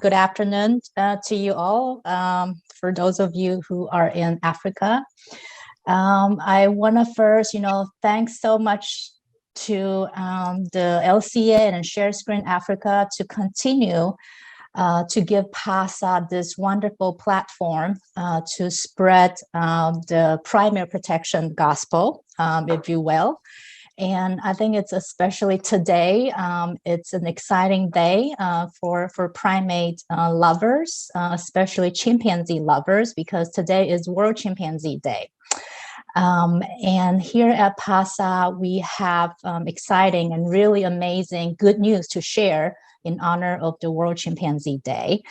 Good afternoon to you all. For those of you who are in Africa, I want to first, thanks so much to the LCA and Share Screen Africa to continue to give PASA this wonderful platform to spread the primary protection gospel, if you will. And I think it's especially today, it's an exciting day for primate lovers, especially chimpanzee lovers, because today is World Chimpanzee Day. And here at PASA, we have exciting and really amazing good news to share in honor of the World Chimpanzee Day.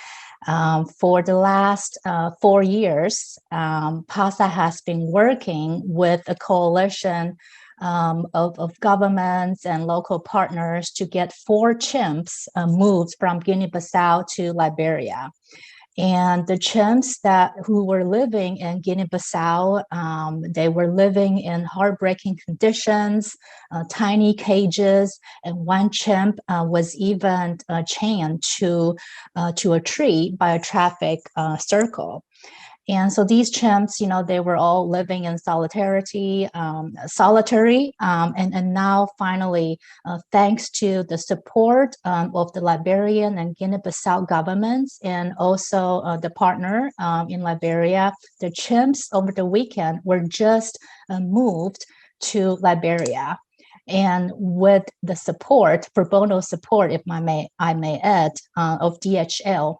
For the last 4 years, PASA has been working with a coalition of governments and local partners to get 4 chimps moved from Guinea-Bissau to Liberia. And the chimps who were living in Guinea-Bissau, they were living in heartbreaking conditions, tiny cages, and one chimp was even chained to a tree by a traffic circle. And so these chimps, they were all living in solitary, and now finally, thanks to the support of the Liberian and Guinea-Bissau governments and also the partner in Liberia, the chimps over the weekend were just moved to Liberia. And with the support, pro bono support, if I may add, of DHL,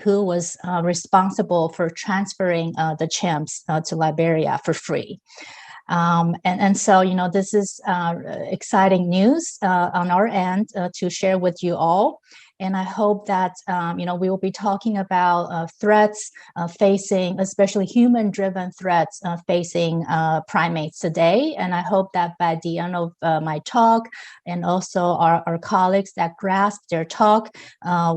who was responsible for transferring the chimps to Liberia for free. And so, this is exciting news on our end to share with you all. And I hope that, we will be talking about threats facing, especially human-driven threats facing primates today. And I hope that by the end of my talk, and also our colleagues that grasp their talk,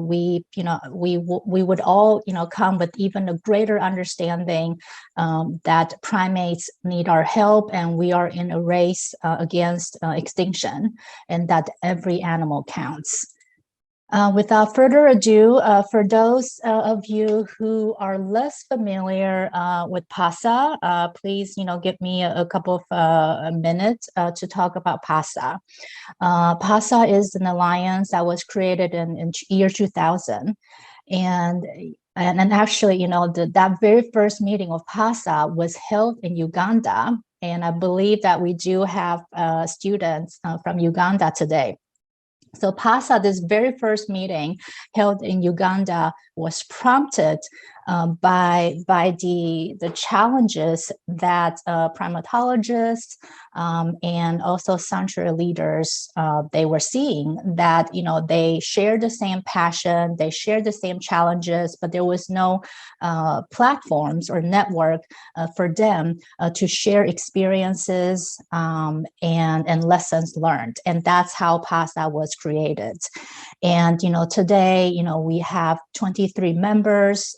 we would all, come with even a greater understanding that primates need our help, and we are in a race against extinction, and that every animal counts. Without further ado, for those of you who are less familiar with PASA, please, give me a couple of minutes to talk about PASA. PASA is an alliance that was created in year 2000. And actually, that very first meeting of PASA was held in Uganda. And I believe that we do have students from Uganda today. So PASA, this very first meeting held in Uganda, was prompted by the challenges that primatologists and also sanctuary leaders they were seeing, that they shared the same passion, they shared the same challenges, but there was no platforms or network for them to share experiences and lessons learned. And that's how PASA was created. And today we have 23 members.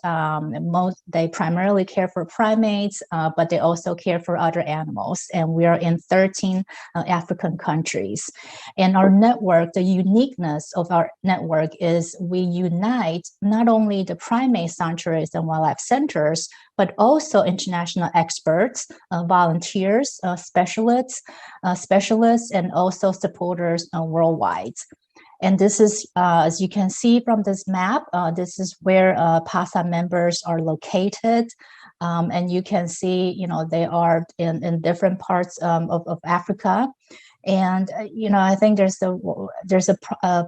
They primarily care for primates, but they also care for other animals. And we are in 13 African countries. And our network, the uniqueness of our network is we unite not only the primate sanctuaries and wildlife centers, but also international experts, volunteers, specialists, and also supporters worldwide. And this is, as you can see from this map, this is where PASA members are located. And you can see, they are in different parts of Africa. And, I think there's a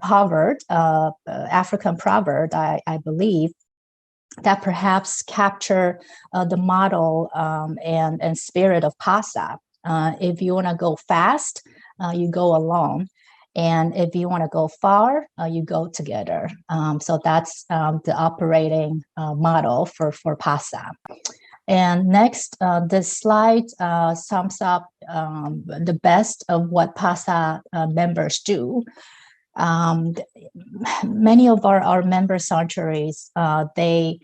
proverb, African proverb, I believe, that perhaps capture the model and spirit of PASA. If you want to go fast, you go alone. And if you want to go far, you go together. So that's the operating model for PASA. And next, this slide sums up the best of what PASA members do. Many of our member sanctuaries, they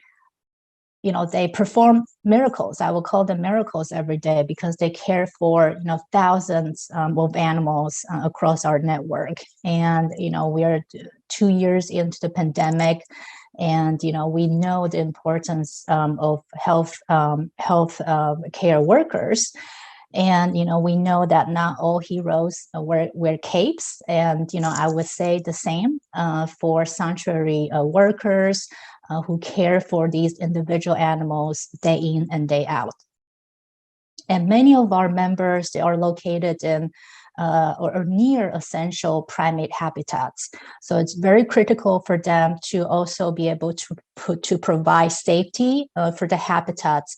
perform miracles. I will call them miracles every day, because they care for, thousands of animals across our network. And, we are 2 years into the pandemic, And we know the importance of health care workers. And we know that not all heroes wear capes, and I would say the same for sanctuary workers who care for these individual animals day in and day out. And many of our members, they are located in or near essential primate habitats. So it's very critical for them to also be able to provide safety for the habitats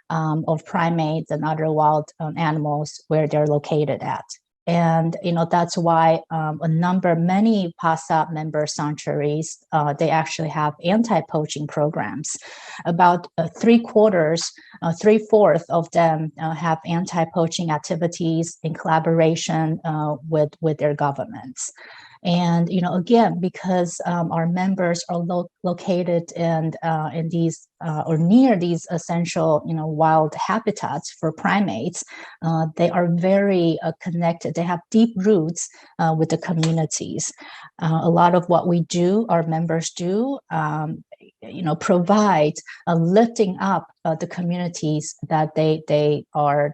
of primates and other wild animals where they're located at. And that's why many PASA member sanctuaries, they actually have anti-poaching programs. About three-fourths of them have anti-poaching activities in collaboration with their governments. And again, because our members are located in these or near these essential wild habitats for primates, they are very connected. They have deep roots with the communities. A lot of what we do, our members do, provide lifting up the communities that they are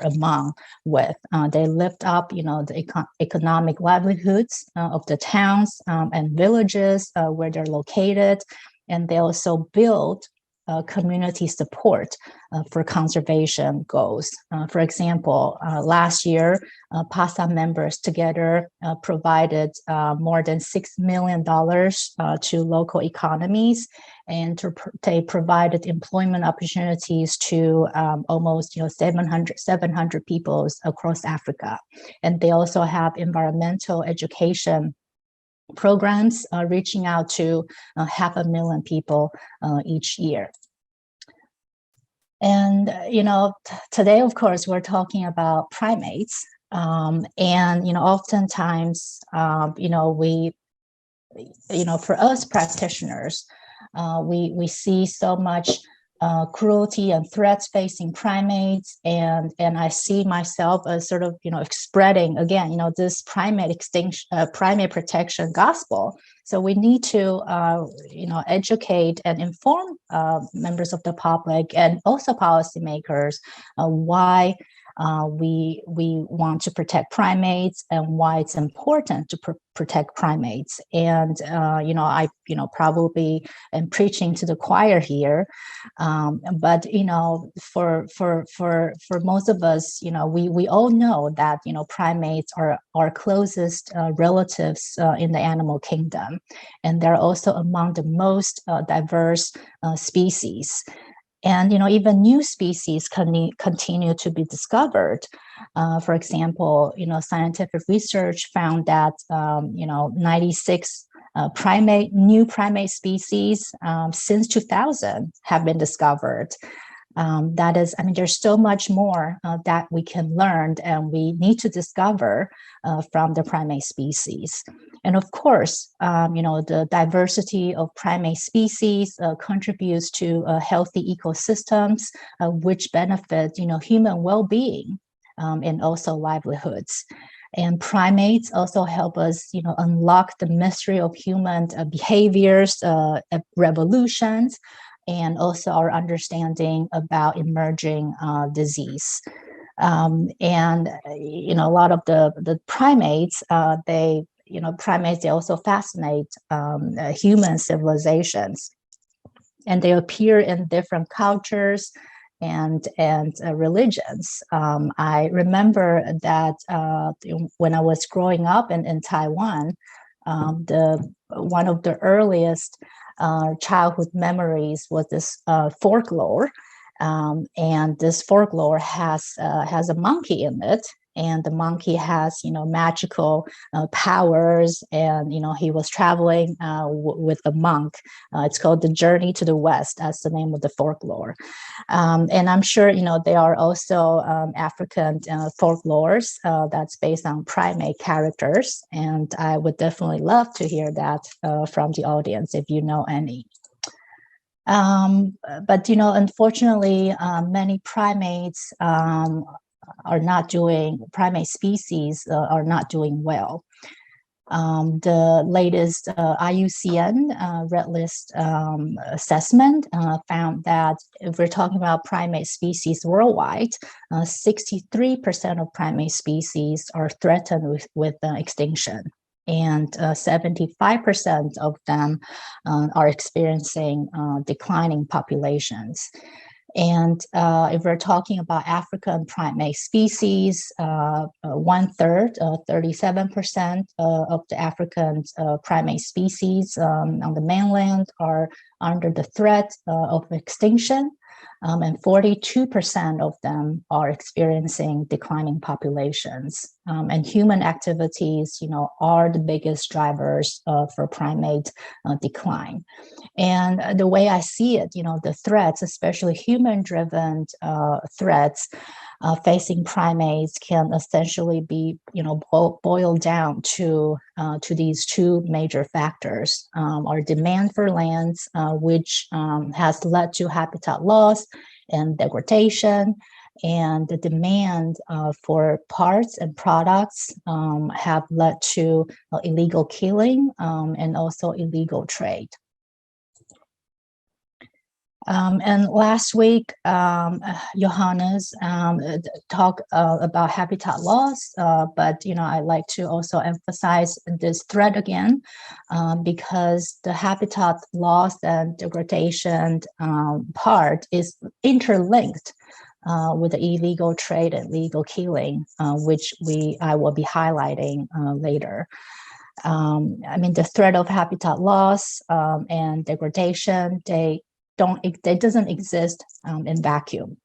among with. They lift up the economic livelihoods of the towns and villages where they're located, and they also build community support for conservation goals. For example, last year, PASA members together provided more than $6 million to local economies, and they provided employment opportunities to almost 700 people across Africa. And they also have environmental education programs reaching out to 500,000 people each year. And today, of course, we're talking about primates, and oftentimes, we, for us practitioners, we see so much cruelty and threats facing primates, and I see myself as sort of spreading again this primate protection gospel. So we need to educate and inform members of the public and also policymakers why we want to protect primates and why it's important to protect primates. And I probably am preaching to the choir here, but for most of us, we all know that primates are our closest relatives in the animal kingdom, and they're also among the most diverse species. And even new species continue to be discovered. For example, scientific research found that 96 new primate species since 2000 have been discovered. That is, there's so much more that we can learn and we need to discover from the primate species. And of course, the diversity of primate species contributes to healthy ecosystems, which benefit, human well-being and also livelihoods. And primates also help us, unlock the mystery of human behaviors, revolutions, and also our understanding about emerging disease. And a lot of the primates, primates, they also fascinate human civilizations, and they appear in different cultures and religions. I remember that when I was growing up in Taiwan, one of the earliest childhood memories was this folklore, and this folklore has a monkey in it, and the monkey has magical powers, and he was traveling with a monk. It's called The Journey to the West. That's the name of the folklore. And I'm sure there are also African folklores that's based on primate characters, and I would definitely love to hear that from the audience if you know any. But unfortunately, many primates primate species are not doing well. The latest IUCN Red List assessment found that if we're talking about primate species worldwide, 63% of primate species are threatened with extinction. And 75% of them are experiencing declining populations. And if we're talking about African primate species, 1/3, 37% of the African primate species on the mainland are under the threat of extinction. And 42% of them are experiencing declining populations. And human activities, are the biggest drivers for primate decline. And the way I see it, the threats, especially human-driven threats facing primates, can essentially be, boiled down to these two major factors: our demand for lands, which has led to habitat loss and degradation, and the demand for parts and products have led to illegal killing and also illegal trade. And last week, Johannes talked about habitat loss, but I'd like to also emphasize this threat again, because the habitat loss and degradation part is interlinked with the illegal trade and illegal killing, which I will be highlighting later. The threat of habitat loss and degradation, they doesn't exist in vacuum.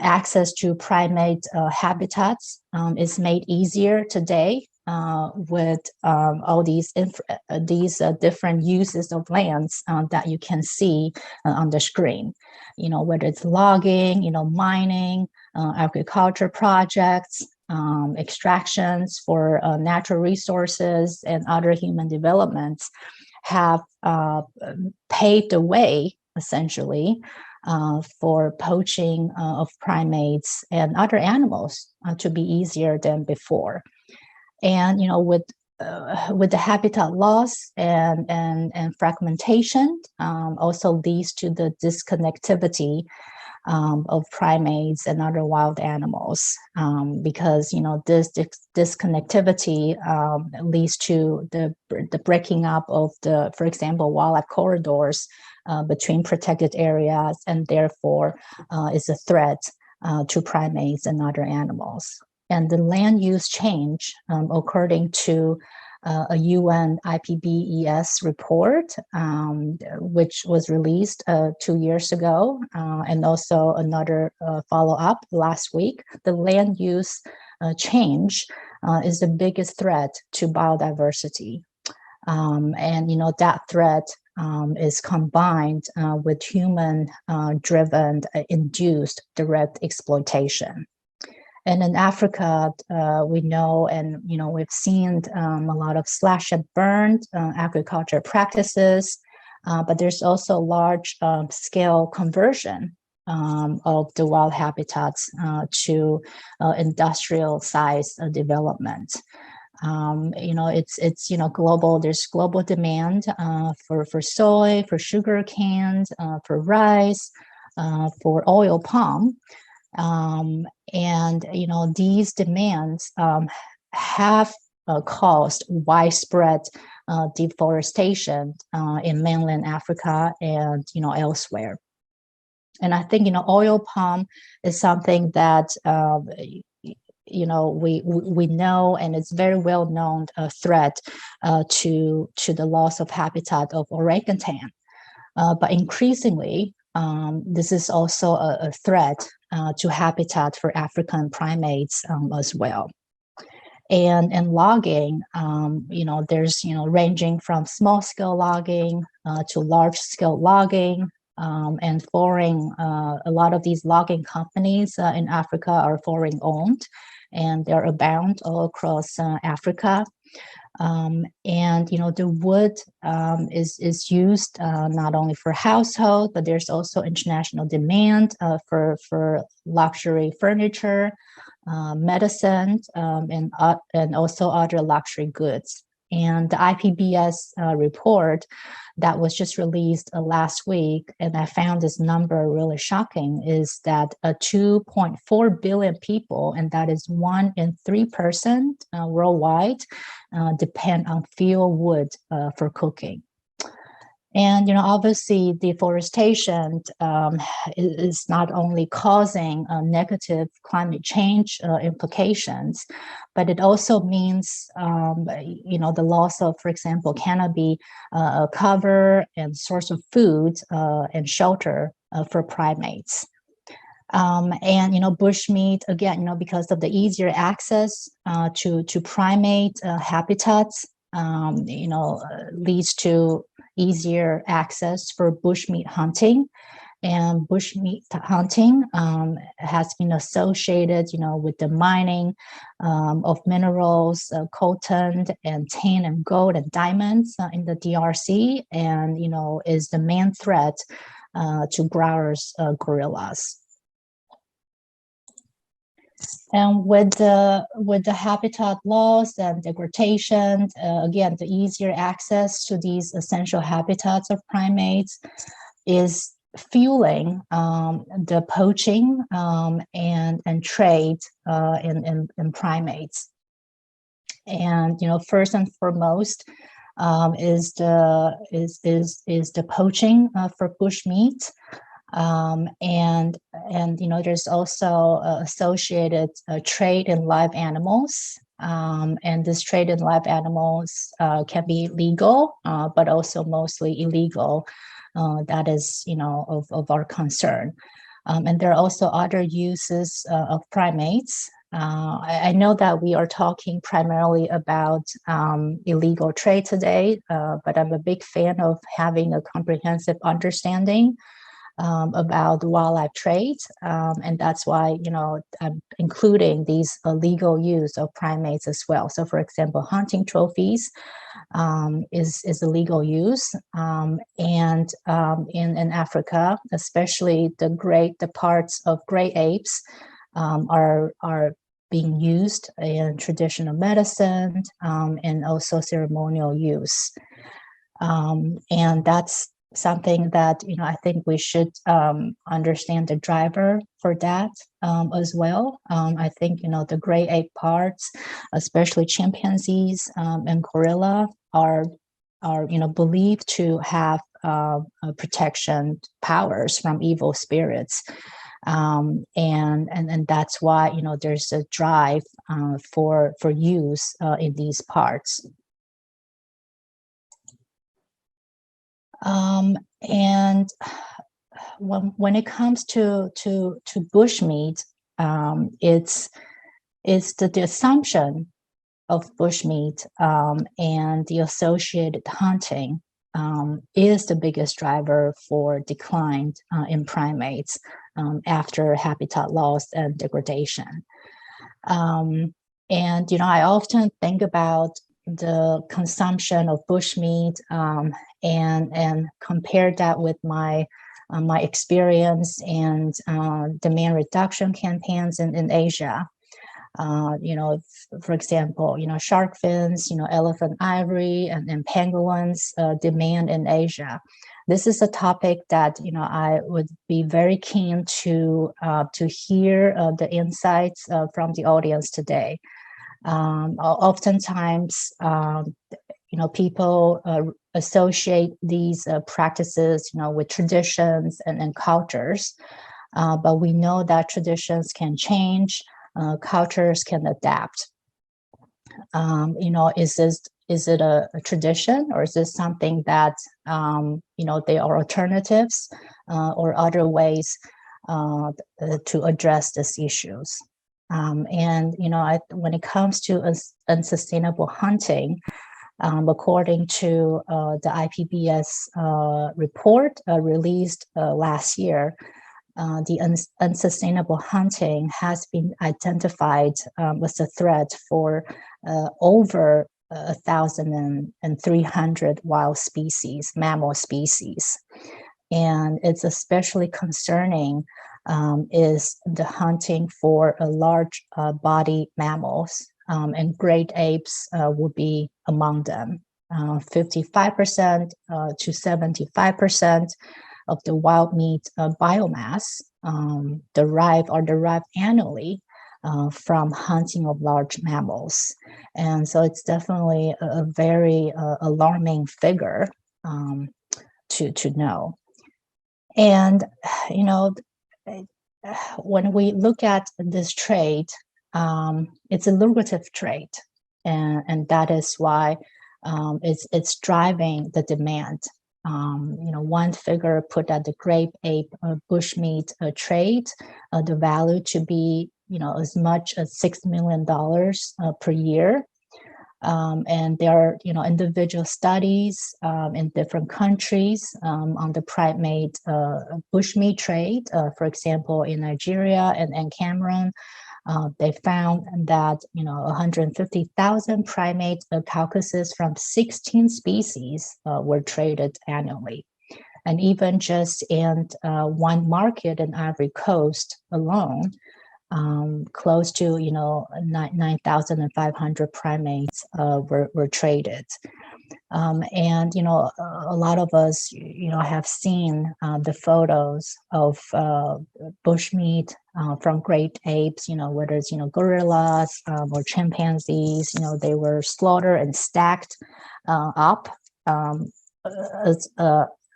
Access to primate habitats is made easier today with all these different uses of lands that you can see on the screen. Whether it's logging, mining, agriculture projects, extractions for natural resources, and other human developments have paved the way, essentially, for poaching of primates and other animals to be easier than before. And with the habitat loss and fragmentation, also leads to the disconnectivity of primates and other wild animals, because this disconnectivity leads to the breaking up of for example, wildlife corridors between protected areas, and therefore is a threat to primates and other animals. And the land use change, according to a UN IPBES report, which was released 2 years ago, and also another follow-up last week. The land use change is the biggest threat to biodiversity. And that threat is combined with human-driven induced direct exploitation. And in Africa, we know, and we've seen a lot of slash and burn agriculture practices, but there's also large scale conversion of the wild habitats to industrial size development. It's global. There's global demand for soy, for sugar canes, for rice, for oil palm. And these demands have caused widespread deforestation in mainland Africa and elsewhere. And I think oil palm is something that we know, and it's very well known threat to the loss of habitat of orangutan. But increasingly, this is also a threat to habitat for African primates as well. And logging, there's ranging from small scale logging to large scale logging, and foreign. A lot of these logging companies in Africa are foreign owned, and they're abound all across Africa. And the wood is used not only for household, but there's also international demand for luxury furniture, medicine, and also other luxury goods. And the IPBS report that was just released last week, and I found this number really shocking, is that 2.4 billion people, and that is 1 in 3 person worldwide, depend on fuel wood for cooking. And, obviously deforestation is not only causing negative climate change implications, but it also means, the loss of, for example, canopy cover and source of food and shelter for primates. And, bushmeat, again, because of the easier access to primate habitats, leads to easier access for bushmeat hunting. And bushmeat hunting has been associated, with the mining of minerals, coltan and tin and gold and diamonds in the DRC, and, is the main threat to Browers gorillas. And with the habitat loss and degradation, again, the easier access to these essential habitats of primates is fueling the poaching and trade in primates. And first and foremost is the poaching for bushmeat. And there's also associated trade in live animals, and this trade in live animals can be legal, but also mostly illegal. That is, of our concern. And there are also other uses of primates. I know that we are talking primarily about illegal trade today, but I'm a big fan of having a comprehensive understanding about wildlife trade, and that's why I'm including these illegal use of primates as well. So, for example, hunting trophies is illegal use, and in Africa, especially the parts of gray apes are being used in traditional medicine and also ceremonial use, and that's something that I think we should understand the driver for that as well. I think the gray ape parts, especially chimpanzees and gorilla, are believed to have protection powers from evil spirits, and that's why there's a drive for use in these parts. And when it comes to bushmeat, it's the assumption of bushmeat and the associated hunting is the biggest driver for decline in primates after habitat loss and degradation. And I often think about the consumption of bushmeat and compare that with my experience and demand reduction campaigns in Asia. For example, shark fins, elephant ivory, and pangolins demand in Asia. This is a topic that I would be very keen to hear the insights from the audience today. Oftentimes, people associate these practices, with traditions and cultures, but we know that traditions can change, cultures can adapt. Is it a tradition, or is this something that they are alternatives or other ways to address these issues? And when it comes to unsustainable hunting, according to the IPBS report released last year, the unsustainable hunting has been identified as a threat for over 1,300 wild species, mammal species. And it's especially concerning is the hunting for large body mammals, and great apes would be among them. 55% to 75% of the wild meat biomass derived annually from hunting of large mammals. And so it's definitely a very alarming figure to know. And, when we look at this trade, it's a lucrative trade. And that is why it's driving the demand. One figure put at the grape ape bushmeat trade, the value to be, as much as $6 million per year. And there are, individual studies in different countries on the primate bushmeat trade. For example, in Nigeria and Cameroon, they found that 150,000 primate carcasses from 16 species were traded annually. And even just in one market in Ivory Coast alone, close to 9,500 primates were traded. And a lot of us have seen the photos of bushmeat from great apes, whether it's gorillas or chimpanzees. They were slaughtered and stacked up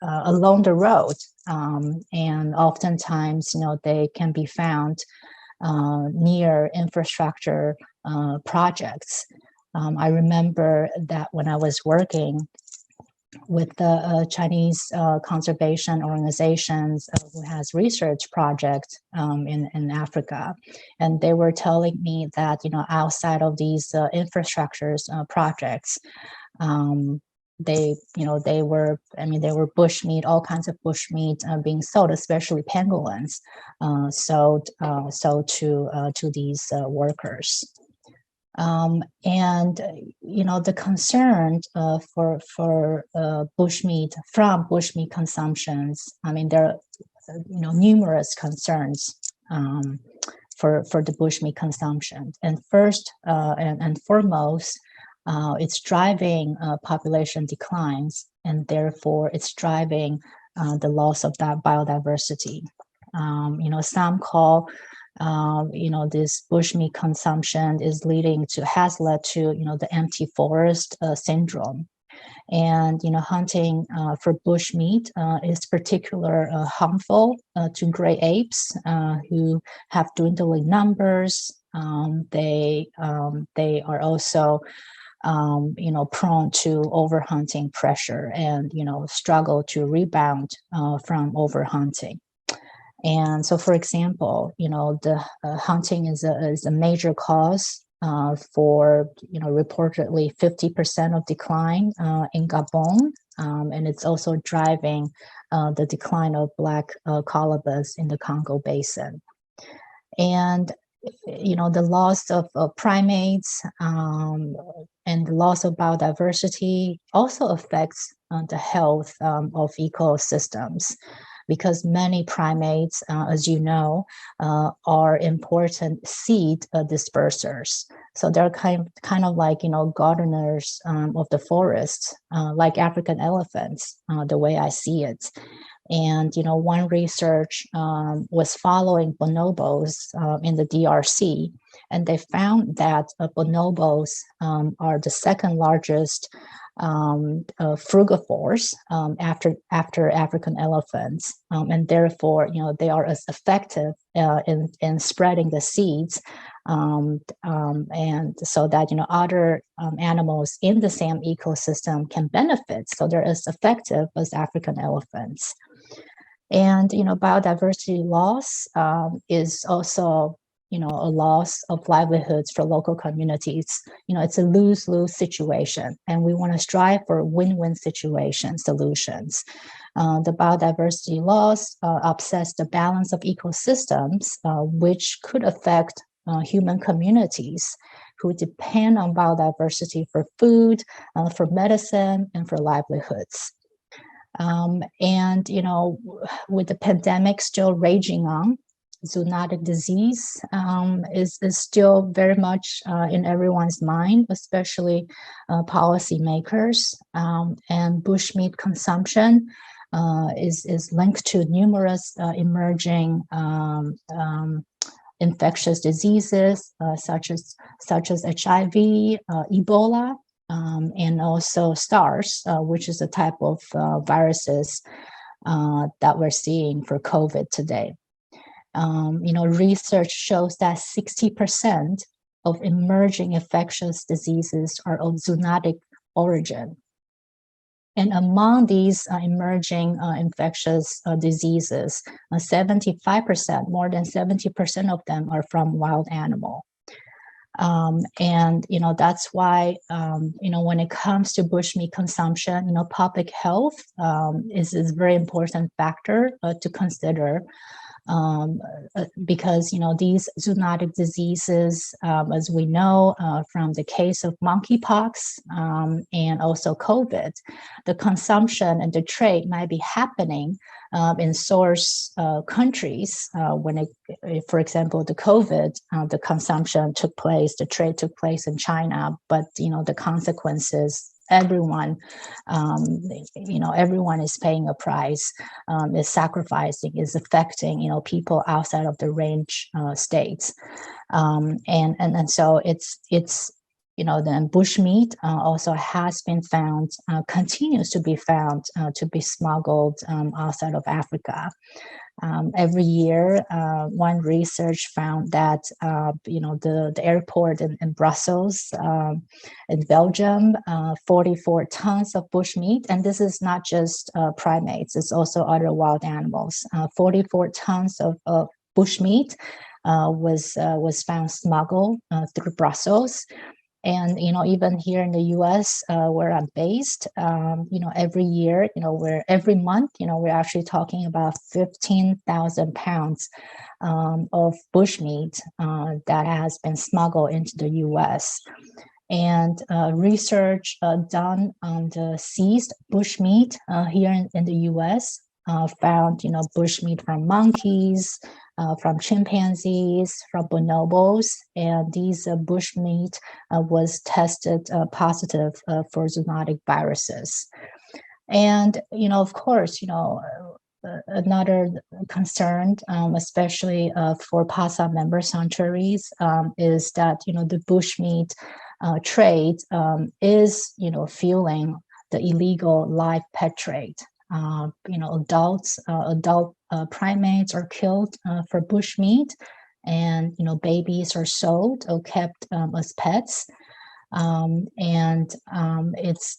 along the road, and oftentimes they can be found near infrastructure projects. I remember that when I was working with the Chinese conservation organizations who has research projects in Africa, and they were telling me that outside of these infrastructures projects, they were bushmeat, all kinds of bushmeat being sold, especially pangolins, sold to these workers. And the concern for bushmeat from bushmeat consumptions. There are numerous concerns for the bushmeat consumption. And first and foremost, it's driving population declines, and therefore it's driving the loss of that biodiversity. Some call this bushmeat consumption has led to the empty forest syndrome. And hunting for bushmeat is particularly harmful to gray apes who have dwindling numbers. They are also prone to overhunting pressure and struggle to rebound from overhunting. And so, for example, the hunting is a major cause for reportedly 50% of decline in Gabon, and it's also driving the decline of black colobus in the Congo Basin. And the loss of primates and the loss of biodiversity also affects the health of ecosystems, because many primates, as you know, are important seed dispersers. So they're kind of like gardeners of the forest, like African elephants, the way I see it. And one research was following bonobos in the DRC, and they found that bonobos are the second largest frugivores after African elephants, and therefore they are as effective in spreading the seeds, and so that other animals in the same ecosystem can benefit. So they're as effective as African elephants. And biodiversity loss is also a loss of livelihoods for local communities. It's a lose-lose situation, and we want to strive for win-win solutions. The biodiversity loss upsets the balance of ecosystems, which could affect human communities who depend on biodiversity for food, for medicine, and for livelihoods. And with the pandemic still raging on, zoonotic disease is still very much in everyone's mind, especially policymakers. And bushmeat consumption is linked to numerous emerging infectious diseases such as HIV, Ebola, and also SARS, which is a type of viruses that we're seeing for COVID today. Research shows that 60% of emerging infectious diseases are of zoonotic origin. And among these emerging infectious diseases, 75%, more than 70% of them are from wild animal. And that's why when it comes to bushmeat consumption, public health is a very important factor to consider. Because these zoonotic diseases, as we know from the case of monkeypox and also COVID, the consumption and the trade might be happening in source countries when for example, the COVID, the consumption took place, the trade took place in China, but the consequences, everyone is paying a price, is sacrificing, is affecting people outside of the range states, and so it's then bushmeat also has been found, continues to be found to be smuggled outside of Africa. Every year, one research found that the airport in Brussels, in Belgium, 44 tons of bushmeat, and this is not just primates; it's also other wild animals. 44 tons of bushmeat was found smuggled through Brussels. And even here in the U.S., where I'm based, every year, every month, we're actually talking about 15,000 pounds of bushmeat that has been smuggled into the U.S. And research done on the seized bushmeat here in the U.S. Found, bushmeat from monkeys, from chimpanzees, from bonobos, and these bushmeat was tested positive for zoonotic viruses. And, of course, another concern, especially for PASA member sanctuaries, is that, the bushmeat trade is, fueling the illegal live pet trade. Adult primates are killed for bushmeat, and babies are sold or kept as pets.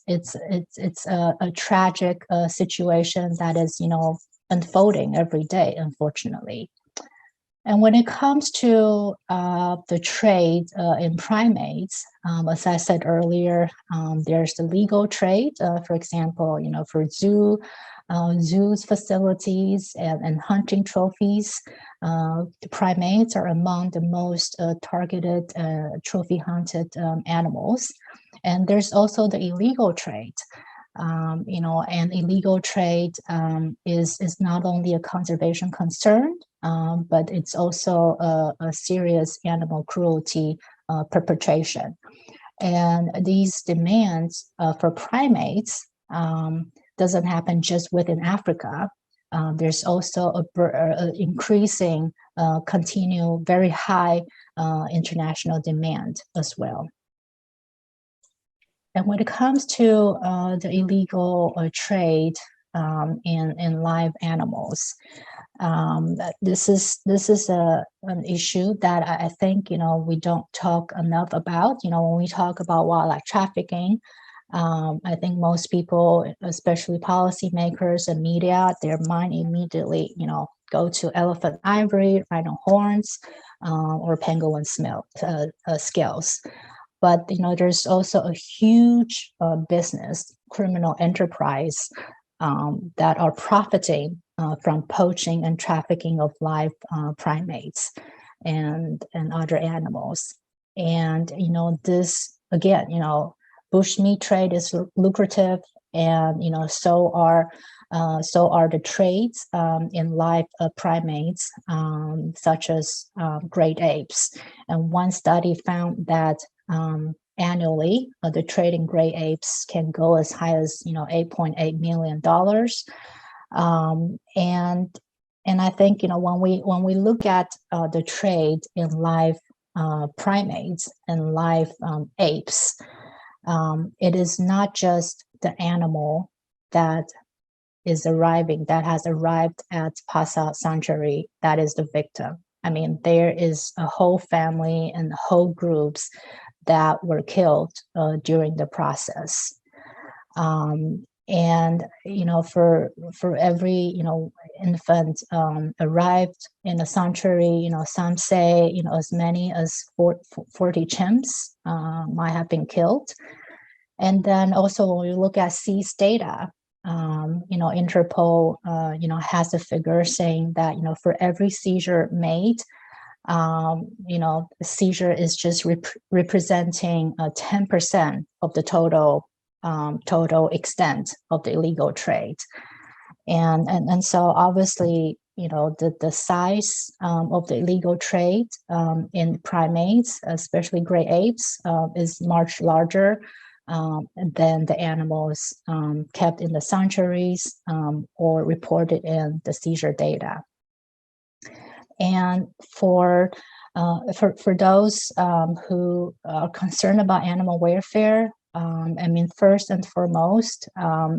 It's a tragic situation that is unfolding every day, unfortunately. And when it comes to the trade in primates, as I said earlier, there's the legal trade, for example, for zoos, facilities, and hunting trophies. The primates are among the most targeted trophy hunted animals. And there's also the illegal trade. And illegal trade is not only a conservation concern, but it's also a serious animal cruelty perpetration. And these demands for primates doesn't happen just within Africa. There's also a increasing, very high international demand as well. And when it comes to the illegal trade in live animals, this is an issue that I think we don't talk enough about. When we talk about wildlife trafficking, I think most people, especially policymakers and media, their mind immediately go to elephant ivory, rhino horns, or pangolin scales. But there's also a huge business, criminal enterprise that are profiting from poaching and trafficking of live primates and other animals. And this again, bushmeat trade is lucrative, and so are So are the traits in live primates, such as great apes. And one study found that annually, the trade in great apes can go as high as $8.8 million. And I think when we look at the trade in live primates and live apes, it is not just the animal that has arrived at Pasha Sanctuary that is the victim. I mean, there is a whole family and whole groups that were killed during the process. And for every infant arrived in a sanctuary, some say as many as 40 chimps might have been killed. And then also when we look at SEAS data, Interpol has a figure saying that for every seizure made, the seizure is just representing 10% of the total extent of the illegal trade. And so obviously, the size of the illegal trade in primates, especially great apes, is much larger than the animals kept in the sanctuaries or reported in the seizure data. And for those who are concerned about animal welfare, first and foremost,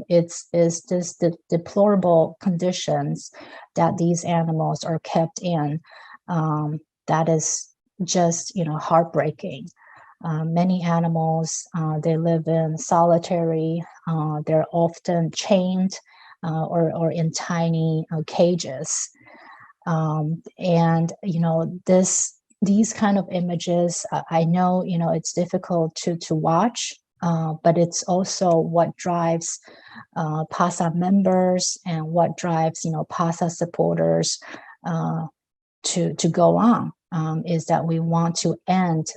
it's the deplorable conditions that these animals are kept in that is just heartbreaking. Many animals, they live in solitary, they're often chained or in tiny cages. And these kind of images, I know it's difficult to watch, but it's also what drives PASA members and what drives PASA supporters to go on, is that we want to end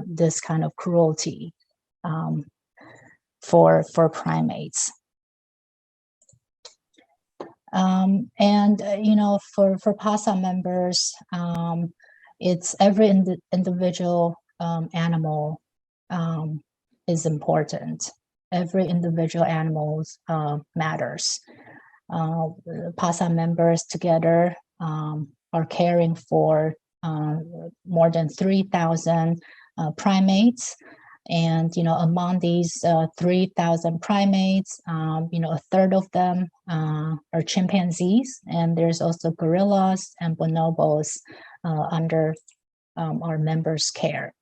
this kind of cruelty for primates. For PASA members, it's every individual animal is important. Every individual animal matters. PASA members together are caring for more than 3,000 primates. And, among these 3,000 primates, a third of them are chimpanzees, and there's also gorillas and bonobos under our members' care.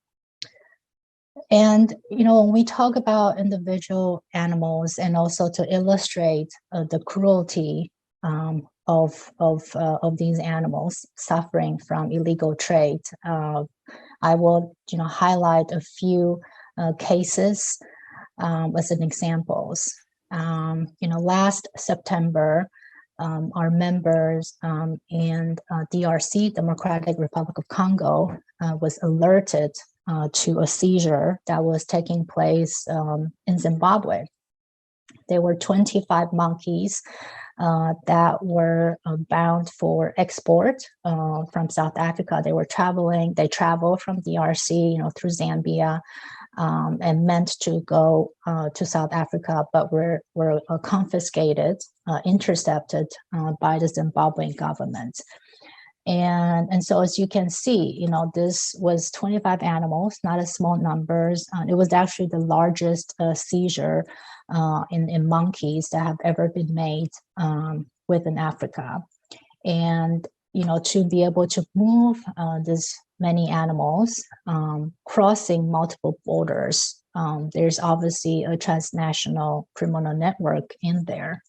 And, when we talk about individual animals and also to illustrate the cruelty of these animals suffering from illegal trade, I will, highlight a few cases as an examples. Last September, our members in DRC, Democratic Republic of Congo, was alerted to a seizure that was taking place in Zimbabwe. There were 25 monkeys that were bound for export from South Africa. They traveled from DRC, through Zambia, and meant to go to South Africa, but were confiscated, intercepted by the Zimbabwean government. And so as you can see, this was 25 animals, not a small numbers. It was actually the largest seizure in monkeys that have ever been made within Africa. And, to be able to move this many animals crossing multiple borders, there's obviously a transnational criminal network in there.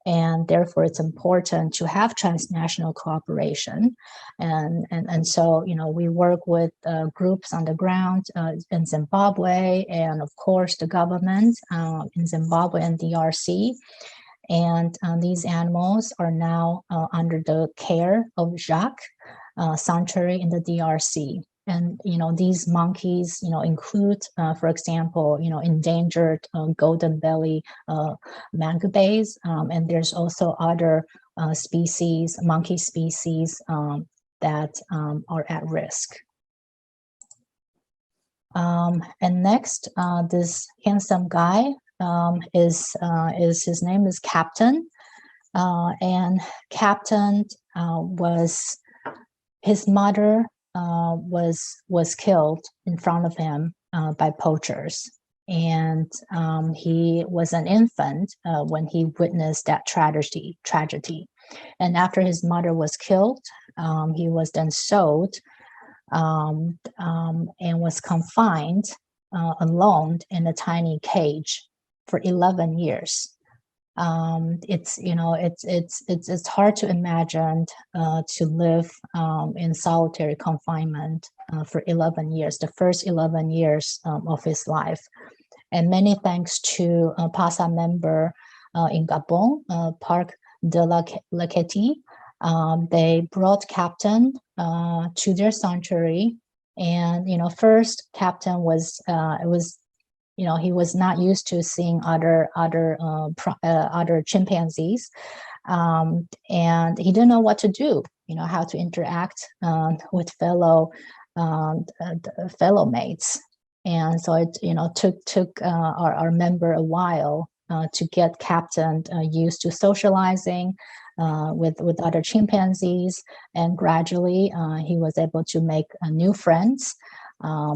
And therefore, it's important to have transnational cooperation. And so, we work with groups on the ground in Zimbabwe, and of course, the government in Zimbabwe and DRC. And these animals are now under the care of Jacques Sanctuary in the DRC. And, these monkeys, include, for example, endangered golden belly mangabeys. And there's also other species, monkey species that are at risk. And next, this handsome guy is his name is Captain. And Captain was, his mother was killed in front of him by poachers. And he was an infant when he witnessed that tragedy. And after his mother was killed, he was then sold and was confined alone in a tiny cage for 11 years. It's hard to imagine to live in solitary confinement for 11 years, the first 11 years of his life. And many thanks to PASA member in Gabon, Parc de la Quetie. They brought Captain to their sanctuary. And, first Captain was, he was not used to seeing other chimpanzees, and he didn't know what to do. How to interact with fellow mates, and so it took our member a while to get Captain used to socializing with other chimpanzees, and gradually he was able to make new friends.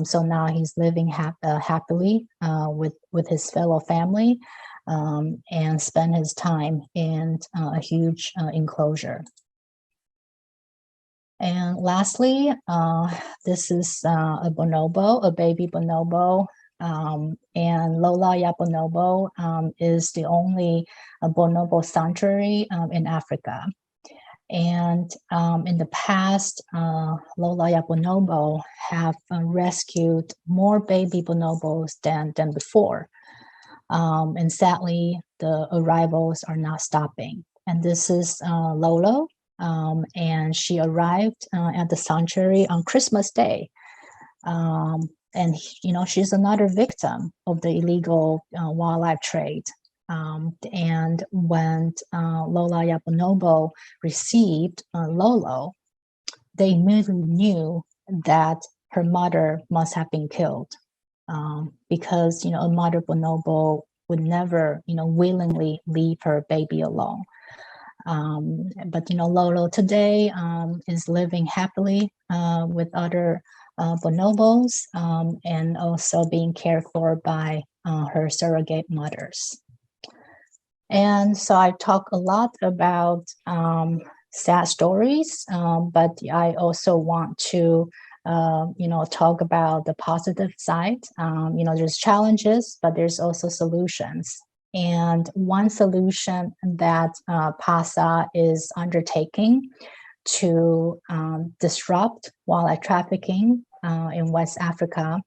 So now he's living happily with his fellow family, and spend his time in a huge enclosure. And lastly, this is a bonobo, a baby bonobo, and Lola Bonobo is the only bonobo sanctuary in Africa. And in the past, Lola Bonobo have rescued more baby bonobos than before. And sadly, the arrivals are not stopping. And this is Lolo, and she arrived at the sanctuary on Christmas Day. And, she's another victim of the illegal wildlife trade. And when Lola Bonobo received Lolo, they immediately knew that her mother must have been killed, because a mother bonobo would never willingly leave her baby alone. But Lolo today is living happily with other bonobos, and also being cared for by her surrogate mothers. And so I talk a lot about sad stories, but I also want to talk about the positive side. There's challenges, but there's also solutions. And one solution that PASA is undertaking to disrupt wildlife trafficking in West Africa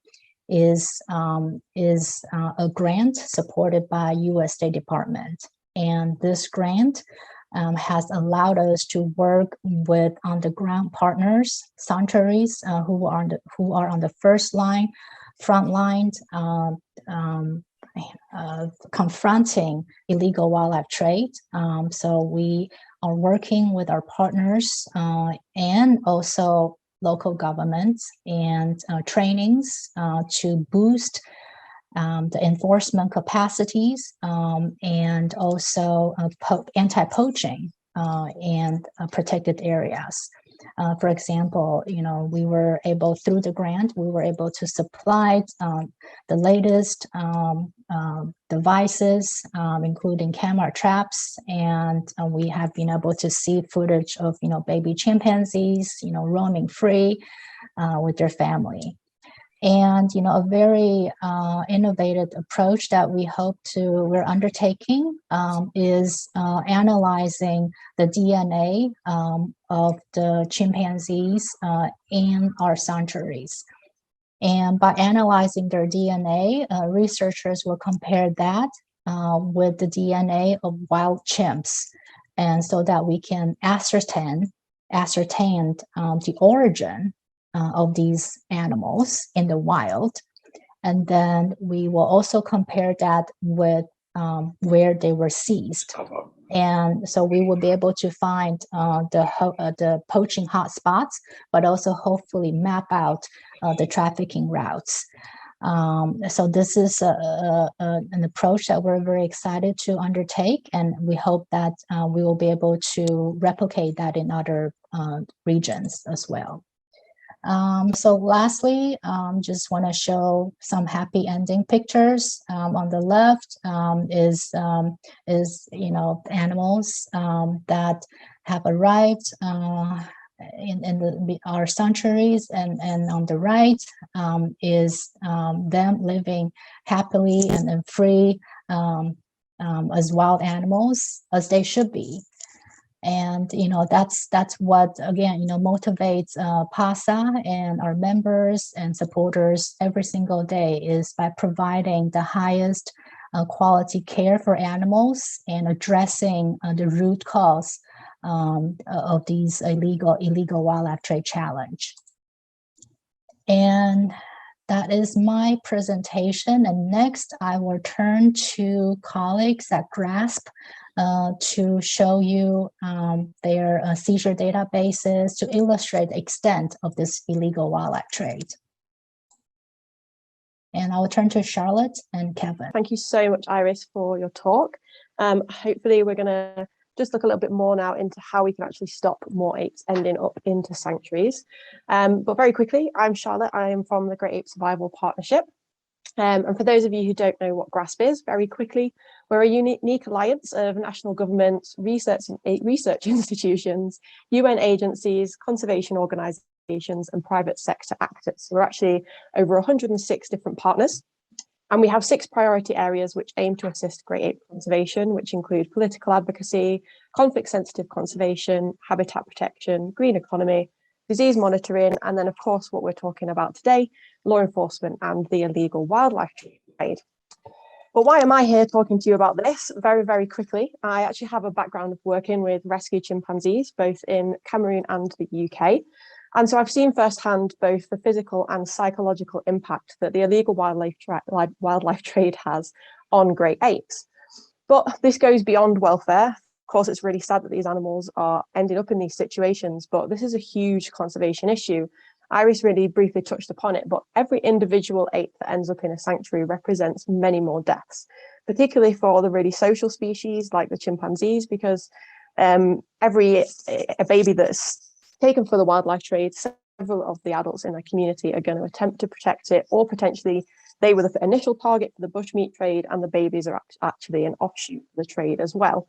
is a grant supported by U.S. State Department. And this grant has allowed us to work with on-the-ground partners, sanctuaries who are on the front line, confronting illegal wildlife trade. So we are working with our partners and also local governments and trainings to boost the enforcement capacities, and also anti-poaching and protected areas. For example, we were able, through the grant, we were able to supply the latest devices, including camera traps, and we have been able to see footage of baby chimpanzees roaming free with their family. And a very innovative approach that we're undertaking is analyzing the DNA of the chimpanzees in our sanctuaries. And by analyzing their DNA, researchers will compare that with the DNA of wild chimps, and so that we can ascertain the origin of these animals in the wild. And then we will also compare that with where they were seized. And so we will be able to find the poaching hotspots, but also hopefully map out the trafficking routes. So this is an approach that we're very excited to undertake, and we hope that we will be able to replicate that in other regions as well. So lastly, just want to show some happy ending pictures. On the left is animals that have arrived in our sanctuaries, and on the right is them living happily and free as wild animals, as they should be. And that's what, again, motivates PASA and our members and supporters every single day, is by providing the highest quality care for animals and addressing the root cause of these illegal wildlife trade challenge. And that is my presentation. And next, I will turn to colleagues at GRASP to show you their seizure databases to illustrate the extent of this illegal wildlife trade. And I will turn to Charlotte and Kevin. Thank you so much, Iris, for your talk. Hopefully we're going to just look a little bit more now into how we can actually stop more apes ending up into sanctuaries. But very quickly, I'm Charlotte. I am from the Great Ape Survival Partnership. And for those of you who don't know what GRASP is, very quickly, we're a unique alliance of national governments, research institutions, UN agencies, conservation organisations, and private sector actors. We're actually over 106 different partners. And we have 6 priority areas which aim to assist great ape conservation, which include political advocacy, conflict-sensitive conservation, habitat protection, green economy, disease monitoring, and then, of course, what we're talking about today, law enforcement and the illegal wildlife trade. But why am I here talking to you about this? Very, very quickly, I actually have a background of working with rescue chimpanzees, both in Cameroon and the UK. And so I've seen firsthand both the physical and psychological impact that the illegal wildlife trade has on great apes. But this goes beyond welfare. Of course, it's really sad that these animals are ending up in these situations, but this is a huge conservation issue. Iris really briefly touched upon it, but every individual ape that ends up in a sanctuary represents many more deaths, particularly for the really social species like the chimpanzees, because a baby that's taken for the wildlife trade, several of the adults in their community are going to attempt to protect it, or potentially they were the initial target for the bushmeat trade and the babies are actually an offshoot of the trade as well.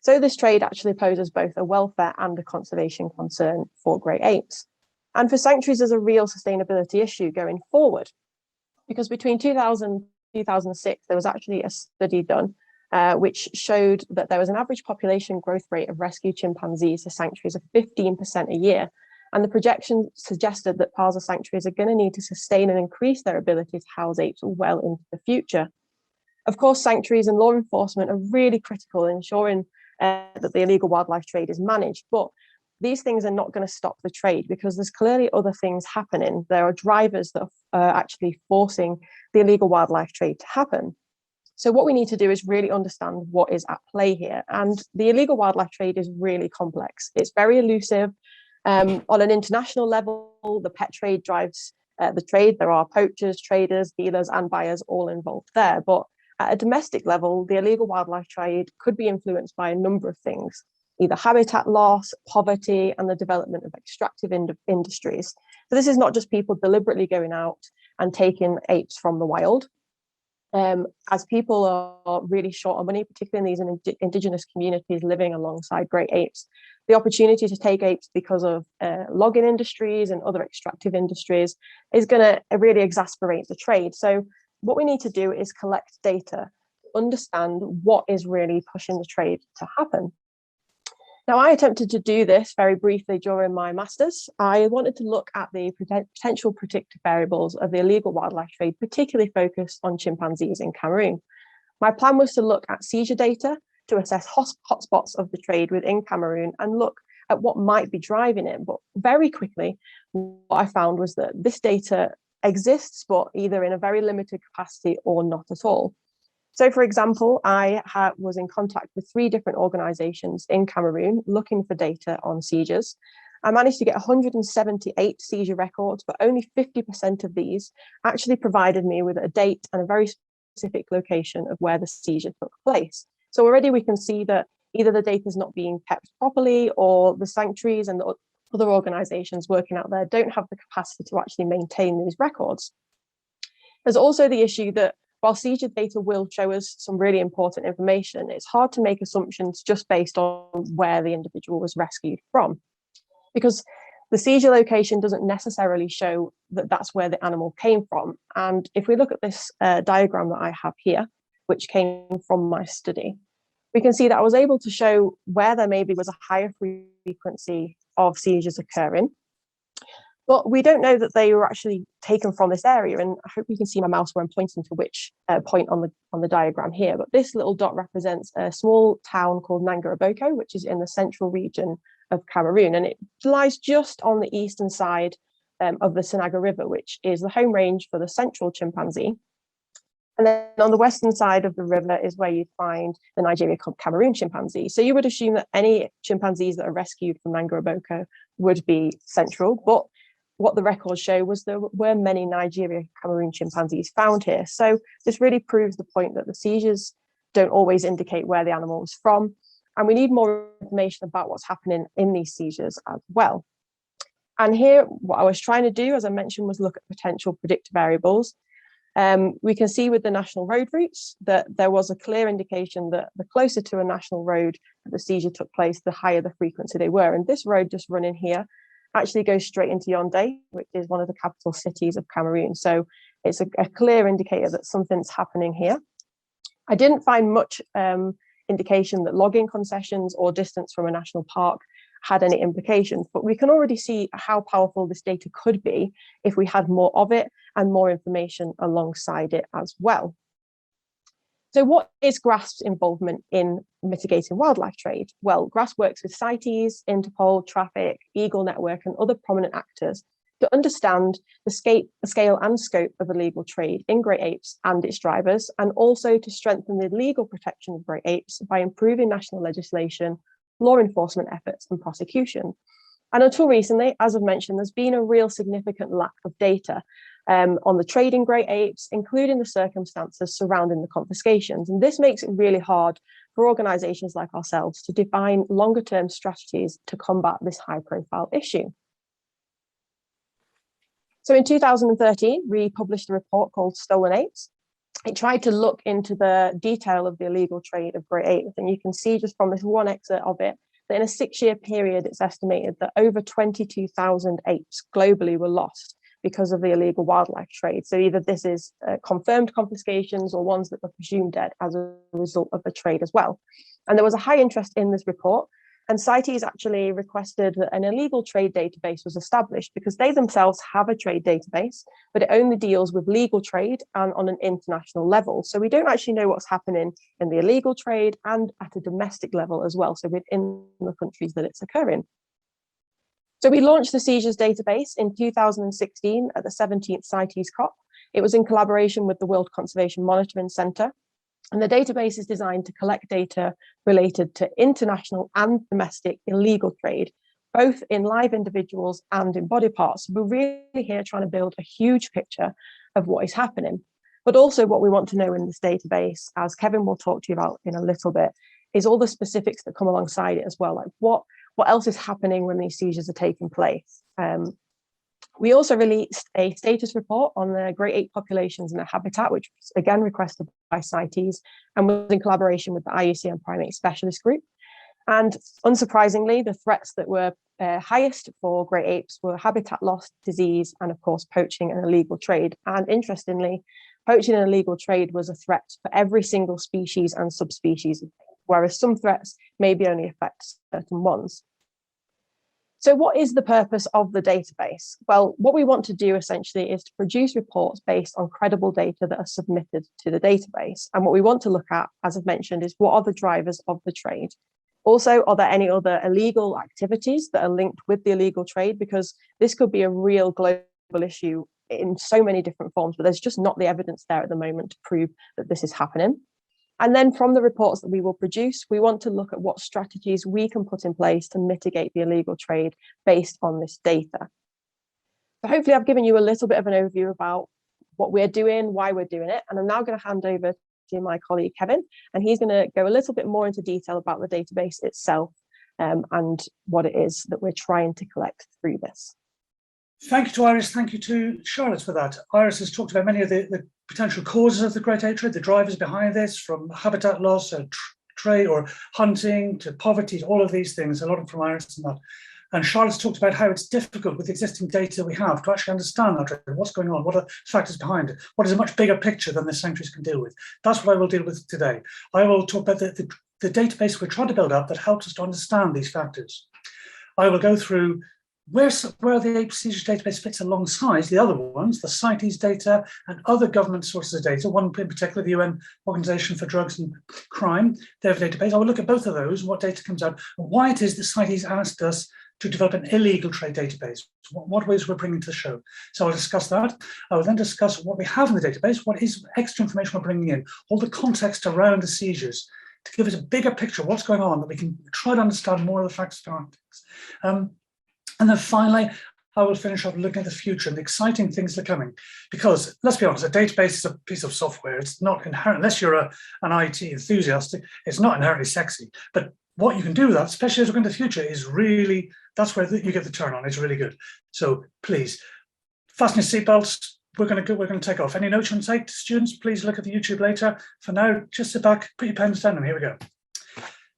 So this trade actually poses both a welfare and a conservation concern for great apes. And for sanctuaries, there's a real sustainability issue going forward, because between 2000 and 2006, there was actually a study done which showed that there was an average population growth rate of rescue chimpanzees to sanctuaries of 15% a year. And the projections suggested that PASA sanctuaries are going to need to sustain and increase their ability to house apes well into the future. Of course, sanctuaries and law enforcement are really critical in ensuring that the illegal wildlife trade is managed. But these things are not going to stop the trade, because there's clearly other things happening. There are drivers that are actually forcing the illegal wildlife trade to happen. So what we need to do is really understand what is at play here. And the illegal wildlife trade is really complex. It's very elusive. On an international level, the pet trade drives the trade. There are poachers, traders, dealers, and buyers all involved there. But at a domestic level, the illegal wildlife trade could be influenced by a number of things, either habitat loss, poverty, and the development of extractive industries. So this is not just people deliberately going out and taking apes from the wild. As people are really short on money, particularly in these indigenous communities living alongside great apes, the opportunity to take apes because of logging industries and other extractive industries is going to really exacerbate the trade. So what we need to do is collect data, understand what is really pushing the trade to happen. Now, I attempted to do this very briefly during my master's. I wanted to look at the potential predictive variables of the illegal wildlife trade, particularly focused on chimpanzees in Cameroon. My plan was to look at seizure data to assess hotspots of the trade within Cameroon and look at what might be driving it. But very quickly, what I found was that this data exists, but either in a very limited capacity or not at all. So, for example, I was in contact with 3 different organisations in Cameroon looking for data on seizures. I managed to get 178 seizure records, but only 50% of these actually provided me with a date and a very specific location of where the seizure took place. So already we can see that either the data is not being kept properly, or the sanctuaries and the other organisations working out there don't have the capacity to actually maintain these records. There's also the issue that while seizure data will show us some really important information, it's hard to make assumptions just based on where the individual was rescued from, because the seizure location doesn't necessarily show that that's where the animal came from. And if we look at this diagram that I have here, which came from my study, we can see that I was able to show where there maybe was a higher frequency of seizures occurring, but we don't know that they were actually taken from this area. And I hope you can see my mouse where I'm pointing to which point on the diagram here. But this little dot represents a small town called Nangaraboko, which is in the central region of Cameroon. And it lies just on the eastern side of the Sanaga River, which is the home range for the central chimpanzee. And then on the western side of the river is where you'd find the Nigeria-Cameroon chimpanzee. So you would assume that any chimpanzees that are rescued from Nangaraboko would be central, but what the records show was there were many Nigeria-Cameroon chimpanzees found here. So this really proves the point that the seizures don't always indicate where the animal was from, and we need more information about what's happening in these seizures as well. And here, what I was trying to do, as I mentioned, was look at potential predictor variables. We can see with the national road routes that there was a clear indication that the closer to a national road that the seizure took place, the higher the frequency they were. And this road just running here actually goes straight into Yaoundé, which is one of the capital cities of Cameroon. So it's a clear indicator that something's happening here. I didn't find much indication that logging concessions or distance from a national park had any implications, but we can already see how powerful this data could be if we had more of it and more information alongside it as well. So what is GRASP's involvement in mitigating wildlife trade? Well, GRASP works with CITES, Interpol, Traffic, Eagle Network and other prominent actors to understand the scale and scope of illegal trade in great apes and its drivers, and also to strengthen the legal protection of great apes by improving national legislation, law enforcement efforts and prosecution. And until recently, as I've mentioned, there's been a real significant lack of data on the trade in great apes, including the circumstances surrounding the confiscations. And this makes it really hard for organisations like ourselves to define longer term strategies to combat this high profile issue. So in 2013, we published a report called Stolen Apes. It tried to look into the detail of the illegal trade of great apes. And you can see just from this one excerpt of it, that in a 6-year period, it's estimated that over 22,000 apes globally were lost because of the illegal wildlife trade. So either this is confirmed confiscations or ones that were presumed dead as a result of the trade as well. And there was a high interest in this report, and CITES actually requested that an illegal trade database was established, because they themselves have a trade database, but it only deals with legal trade and on an international level. So we don't actually know what's happening in the illegal trade and at a domestic level as well, so within the countries that it's occurring. So we launched the seizures database in 2016 at the 17th CITES COP. It was in collaboration with the World Conservation Monitoring Centre. And the database is designed to collect data related to international and domestic illegal trade, both in live individuals and in body parts. We're really here trying to build a huge picture of what is happening. But also what we want to know in this database, as Kevin will talk to you about in a little bit, is all the specifics that come alongside it as well, like what else is happening when these seizures are taking place. We also released a status report on the great ape populations and their habitat, which was again requested by CITES and was in collaboration with the IUCN Primate Specialist Group. And unsurprisingly, the threats that were highest for great apes were habitat loss, disease, and of course, poaching and illegal trade. And interestingly, poaching and illegal trade was a threat for every single species and subspecies, whereas some threats maybe only affect certain ones. So what is the purpose of the database? Well, what we want to do essentially is to produce reports based on credible data that are submitted to the database. And what we want to look at, as I've mentioned, is what are the drivers of the trade? Also, are there any other illegal activities that are linked with the illegal trade? Because this could be a real global issue in so many different forms, but there's just not the evidence there at the moment to prove that this is happening. And then from the reports that we will produce, we want to look at what strategies we can put in place to mitigate the illegal trade based on this data. So hopefully I've given you a little bit of an overview about what we're doing, why we're doing it. And I'm now going to hand over to my colleague, Kevin, and he's going to go a little bit more into detail about the database itself and what it is that we're trying to collect through this. Thank you to Iris. Thank you to Charlotte for that. Iris has talked about many of the potential causes of the great ape trade, the drivers behind this, from habitat loss, trade or hunting to poverty, all of these things, a lot of from Iris and that. And Charlotte's talked about how it's difficult with existing data we have to actually understand that trade, what's going on, what are factors behind it, what is a much bigger picture than the sanctuaries can deal with. That's what I will deal with today. I will talk about the database we're trying to build up that helps us to understand these factors. I will go through where the ape seizures database fits alongside the other ones, the CITES data and other government sources of data, one in particular, the UN Organization for Drugs and Crime, they have a database. I will look at both of those, what data comes out, and why it is that CITES asked us to develop an illegal trade database, what ways we're bringing to the show. So I'll discuss that. I will then discuss what we have in the database, what is extra information we're bringing in, all the context around the seizures, to give us a bigger picture of what's going on, that we can try to understand more of the facts behind things. And then finally, I will finish up looking at the future and the exciting things that are coming. Because let's be honest, a database is a piece of software. It's not inherent, unless you're an IT enthusiast, it's not inherently sexy. But what you can do with that, especially as we go into the future, is really, that's where you get the turn on. It's really good. So please, fasten your seatbelts. We're going to take off. Any notes you want to take, students, please look at the YouTube later. For now, just sit back, put your pens down, and here we go.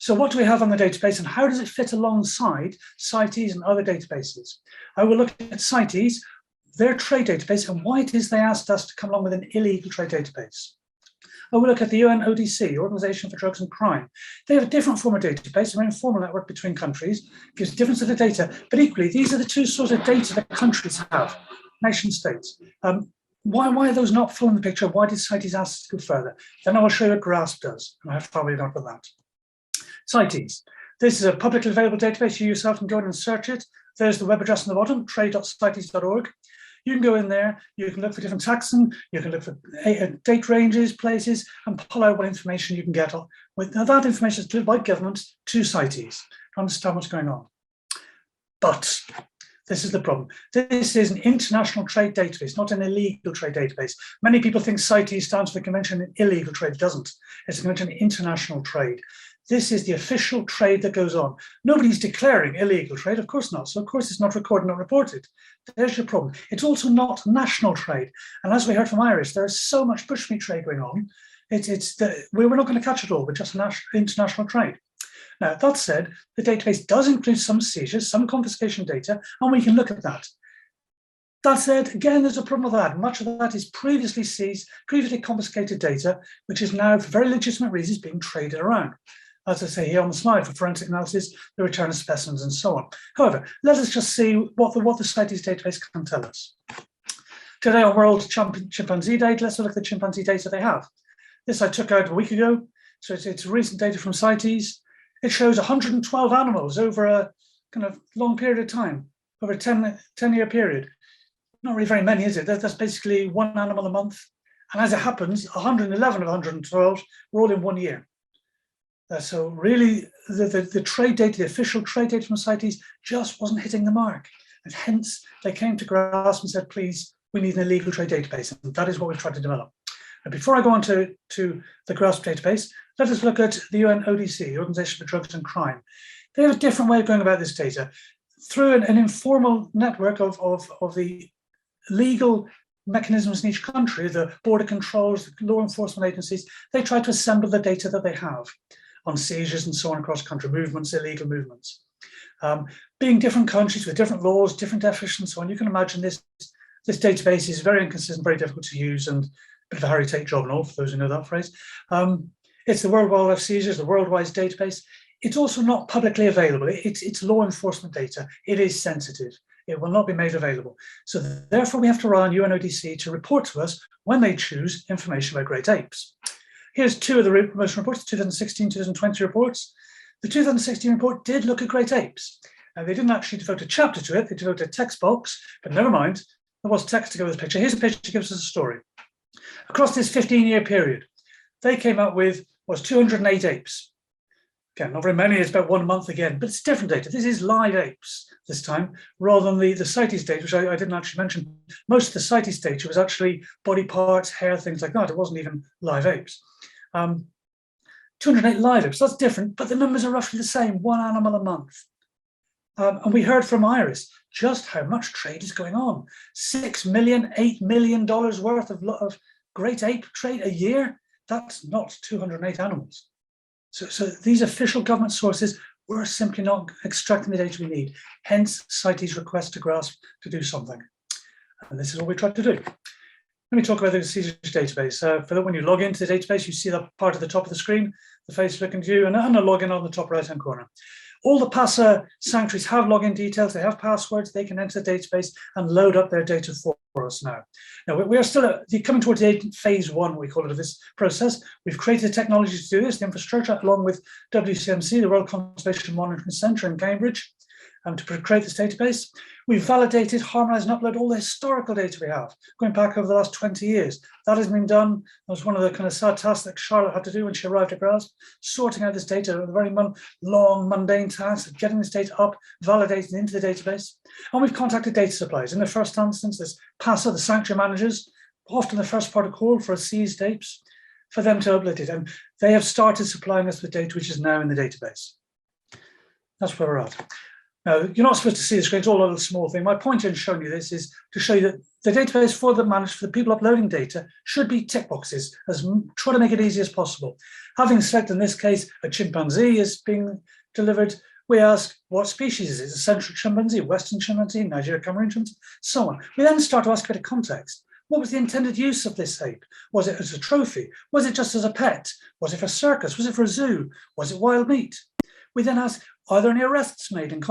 So what do we have on the database and how does it fit alongside CITES and other databases? I will look at CITES, their trade database, and why it is they asked us to come along with an illegal trade database. I will look at the UN ODC, Organization for Drugs and Crime. They have a different form of database, an informal network between countries, gives a different set of data, but equally, these are the two sorts of data that countries have, nation states. Why are those not full in the picture? Why did CITES ask us to go further? Then I will show you what GRASP does, and how far we've got with that. CITES. This is a publicly available database. You yourself can go in and search it. There's the web address on the bottom, trade.cites.org. You can go in there, you can look for different taxon, you can look for date ranges, places, and pull out what information you can get. Now that information is delivered by governments to CITES to understand what's going on. But this is the problem. This is an international trade database, not an illegal trade database. Many people think CITES stands for the Convention on Illegal Trade. It doesn't. It's a Convention on International Trade. This is the official trade that goes on. Nobody's declaring illegal trade, of course not. So of course it's not recorded, not reported. There's your problem. It's also not national trade. And as we heard from Iris, there is so much bushmeat trade going on. We're not going to catch it all with just international trade. Now, that said, the database does include some seizures, some confiscation data, and we can look at that. That said, again, there's a problem with that. Much of that is previously seized, previously confiscated data, which is now, for very legitimate reasons, being traded around. As I say here on the slide, for forensic analysis, the return of specimens and so on. However, let us just see what the CITES database can tell us. Today on World Chimpanzee Day, let's look at the chimpanzee data they have. This I took out a week ago, so it's recent data from CITES. It shows 112 animals over a kind of long period of time, over a 10-year period. Not really very many, is it? That's basically one animal a month. And as it happens, 111 of 112 were all in 1 year. So really, the trade data, the official trade data from CITES just wasn't hitting the mark. And hence, they came to GRASP and said, please, we need an illegal trade database. And that is what we've tried to develop. And before I go on to the GRASP database, let us look at the UN ODC, the Organization for Drugs and Crime. They have a different way of going about this data. Through an informal network of the legal mechanisms in each country, the border controls, the law enforcement agencies, they try to assemble the data that they have on seizures and so on across country, movements, illegal movements. Being different countries with different laws, different definitions and so on, you can imagine this database is very inconsistent, very difficult to use, and a bit of a Harry Tate job and all, for those who know that phrase. It's the World Wildlife Seizures, the worldwide database. It's also not publicly available. It's law enforcement data. It is sensitive. It will not be made available. So therefore, we have to rely on UNODC to report to us when they choose information about great apes. Here's two of the most reports, 2016, 2020 reports. The 2016 report did look at great apes. And they didn't actually devote a chapter to it, they devoted a text box, but never mind, there was text to go with the picture. Here's a picture that gives us a story. Across this 15-year period, they came up with, 208 apes. Again, not very many, it's about 1 month again, but it's different data. This is live apes this time, rather than the CITES data, which I didn't actually mention. Most of the CITES data was actually body parts, hair, things like that. It wasn't even live apes. 208 live apes, that's different, but the numbers are roughly the same, 1 animal a month. And we heard from Iris just how much trade is going on. $6 million, $8 million worth of great ape trade a year. That's not 208 animals. So these official government sources were simply not extracting the data we need. Hence, CITES request to GRASP to do something. And this is what we tried to do. Let me talk about the CITES database. For that, when you log into the database, you see that part at the top of the screen, the face looking to you, and a login on the top right-hand corner. All the PASA sanctuaries have login details, they have passwords, they can enter the database and load up their data for us now. Now, we are still coming towards phase 1, we call it, of this process. We've created the technology to do this, the infrastructure, along with WCMC, the World Conservation Monitoring Centre in Cambridge, to create this database. We've validated, harmonized, and uploaded all the historical data we have, going back over the last 20 years. That has been done. That was one of the kind of sad tasks that Charlotte had to do when she arrived at GRASP, sorting out this data, a very long, mundane task of getting this data up, validating into the database. And we've contacted data suppliers. In the first instance, there's PASA, the sanctuary managers, often the first part of call for seized apes, for them to upload it. And they have started supplying us with data, which is now in the database. That's where we're at. Now, you're not supposed to see the screen, it's all a little small thing. My point in showing you this is to show you that the database for the people uploading data should be tick boxes, try to make it easy as possible. Having selected, in this case, a chimpanzee is being delivered, we ask what species is it? A central chimpanzee, Western chimpanzee, Nigeria, Cameroon chimpanzee, so on. We then start to ask a bit of context. What was the intended use of this ape? Was it as a trophy? Was it just as a pet? Was it for circus? Was it for a zoo? Was it wild meat? We then ask, are there any arrests made in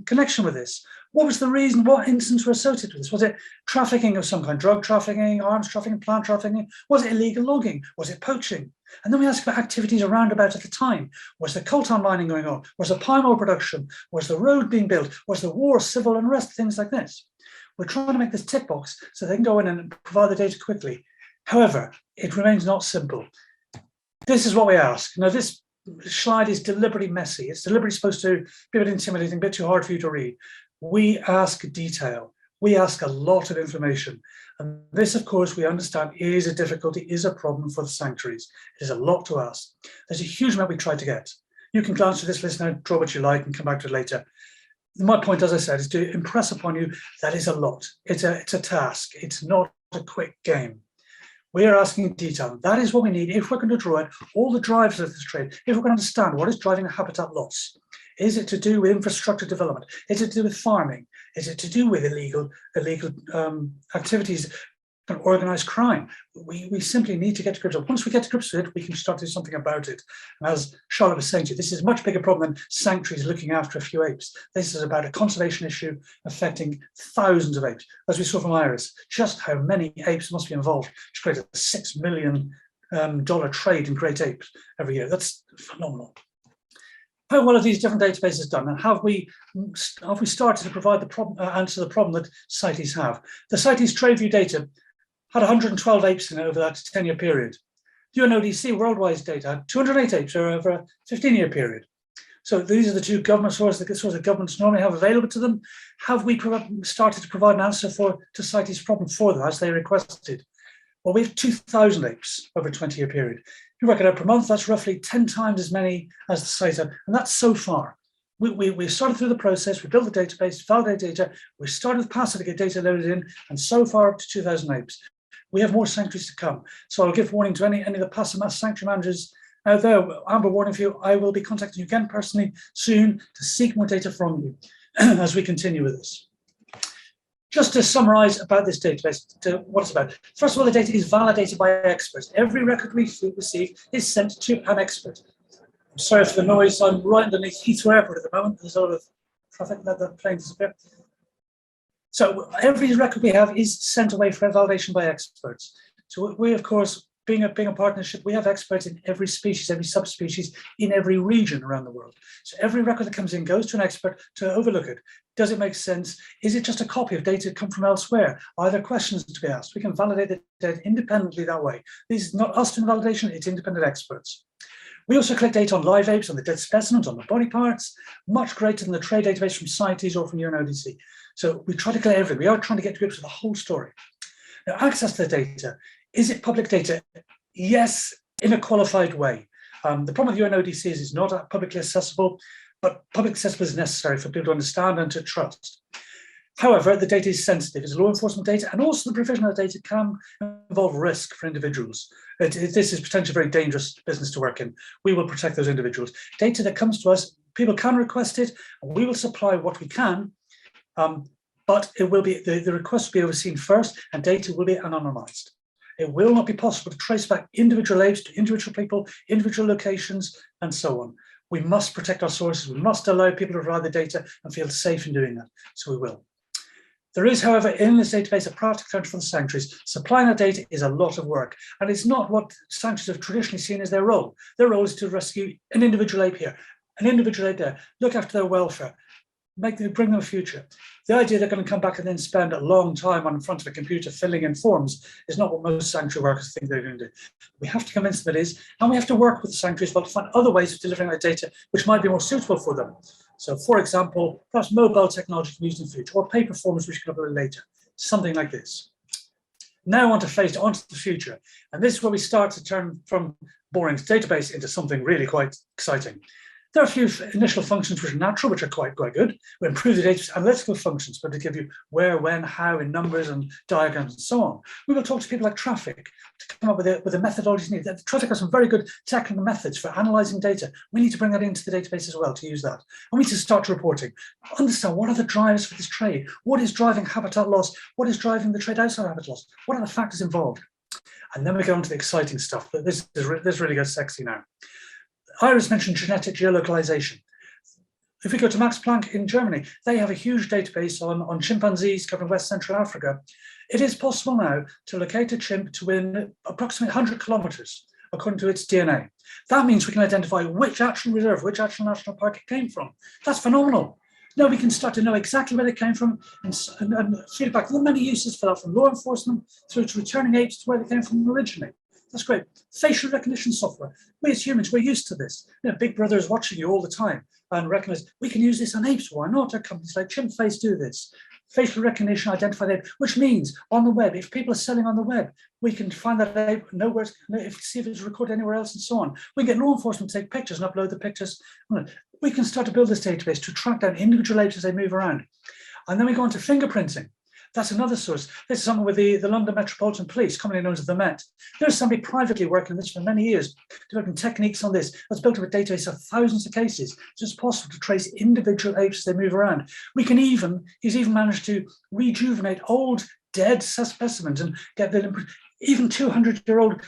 connection with this? What was the reason? What incidents were associated with this? Was it trafficking of some kind, drug trafficking, arms trafficking, plant trafficking? Was it illegal logging? Was it poaching? And then we ask about activities around about at the time. Was there coltan mining going on? Was there palm oil production? Was the road being built? Was there war, civil unrest, things like this? We're trying to make this tick box so they can go in and provide the data quickly. However, it remains not simple. This is what we ask. Now, this slide is deliberately messy. It's deliberately supposed to be a bit intimidating, a bit too hard for you to read. We ask detail. We ask a lot of information. And this, of course, we understand is a difficulty, is a problem for the sanctuaries. It is a lot to ask. There's a huge amount we try to get. You can glance through this list now, draw what you like, and come back to it later. My point, as I said, is to impress upon you that is a lot. It's a task. It's not a quick game. We are asking detail. That is what we need if we're going to draw out all the drivers of this trade, if we're going to understand what is driving a habitat loss. Is it to do with infrastructure development? Is it to do with farming? Is it to do with illegal activities and organized crime? We simply need to get to grips with it. Once we get to grips with it, we can start to do something about it. And as Charlotte was saying to you, this is a much bigger problem than sanctuaries looking after a few apes. This is about a conservation issue affecting thousands of apes. As we saw from Iris, just how many apes must be involved to create a $6 million trade in great apes every year. That's phenomenal. How well are these different databases done, and have we started to provide the problem, answer the problem that CITES have? The CITES trade view data had 112 apes in it over that 10-year period. UNODC worldwide data had 208 apes over a 15-year period. So these are the two government sources that governments normally have available to them. Have we started to provide an answer to CITES problem for them as they requested? Well, we have 2,000 apes over a 20-year period. If you work it out per month, that's roughly 10 times as many as the site, and that's so far. We started through the process, we built the database, validated data, we started with PASA to get data loaded in, and so far up to 2,000 apes. We have more sanctuaries to come. So I'll give warning to any of the PASA mass sanctuary managers out there, amber warning for you, I will be contacting you again personally soon to seek more data from you as we continue with this. Just to summarize about this database, what it's about. First of all, the data is validated by experts. Every record we receive is sent to an expert. I'm sorry for the noise. I'm right underneath Heathrow Airport at the moment. There's a lot of traffic. Let the plane disappear. So every record we have is sent away for validation by experts. So we, of course, being a partnership, we have experts in every species, every subspecies, in every region around the world. So every record that comes in goes to an expert to overlook it. Does it make sense? Is it just a copy of data come from elsewhere? Are there questions to be asked? We can validate the data independently that way. This is not us doing validation, it's independent experts. We also collect data on live apes, on the dead specimens, on the body parts, much greater than the trade database from CITES or from UNODC. So we try to collect everything. We are trying to get to grips with the whole story. Now, access to the data, is it public data? Yes, in a qualified way. The problem with UNODC is it's not publicly accessible, but public accessible is necessary for people to understand and to trust. However, the data is sensitive. It's law enforcement data, and also the provision of the data can involve risk for individuals. This is potentially a very dangerous business to work in. We will protect those individuals. Data that comes to us, people can request it, and we will supply what we can, but it will be the request will be overseen first, and data will be anonymized. It will not be possible to trace back individual apes to individual people, individual locations, and so on. We must protect our sources. We must allow people to provide the data and feel safe in doing that. So we will. There is, however, in this database a practical challenge for the sanctuaries. Supplying that data is a lot of work, and it's not what sanctuaries have traditionally seen as their role. Their role is to rescue an individual ape here, an individual ape there, look after their welfare, bring them a future. The idea they're going to come back and then spend a long time in front of a computer filling in forms is not what most sanctuary workers think they're going to do. We have to convince them it is, and we have to work with the sanctuaries to find other ways of delivering that data which might be more suitable for them. So, for example, perhaps mobile technology can be used in the future, or paper forms which can upload later, something like this. Now onto the future, and this is where we start to turn from boring database into something really quite exciting. There are a few initial functions which are natural, which are quite good. We improve the data's analytical functions, but to give you where, when, how in numbers and diagrams and so on. We will talk to people like traffic to come up with the methodologies needed. Traffic has some very good technical methods for analyzing data. We need to bring that into the database as well to use that. And we need to start reporting. Understand what are the drivers for this trade? What is driving habitat loss? What is driving the trade outside habitat loss? What are the factors involved? And then we go on to the exciting stuff. But this really gets sexy now. Iris mentioned genetic geolocalization. If we go to Max Planck in Germany, they have a huge database on chimpanzees covering West Central Africa. It is possible now to locate a chimp to within approximately 100 kilometers, according to its DNA. That means we can identify which actual reserve, which actual national park it came from. That's phenomenal. Now we can start to know exactly where they came from and feed back. There are many uses for that, from law enforcement through to returning apes to where they came from originally. That's great. Facial recognition software. We as humans, we're used to this. Big Brother is watching you all the time and recognize we can use this on apes. Why not? Companies like ChimpFace do this. Facial recognition, identify the ape, which means on the web, if people are selling on the web, we can find that ape, know where see if it's recorded anywhere else and so on. We get law enforcement to take pictures and upload the pictures. We can start to build this database to track down individual apes as they move around. And then we go on to fingerprinting. That's another source. This is something with the London Metropolitan Police, commonly known as the Met. There's somebody privately working on this for many years, developing techniques on this. That's built up a database of thousands of cases. So it's possible to trace individual apes as they move around. He's even managed to rejuvenate old dead specimens and get even 200-year-old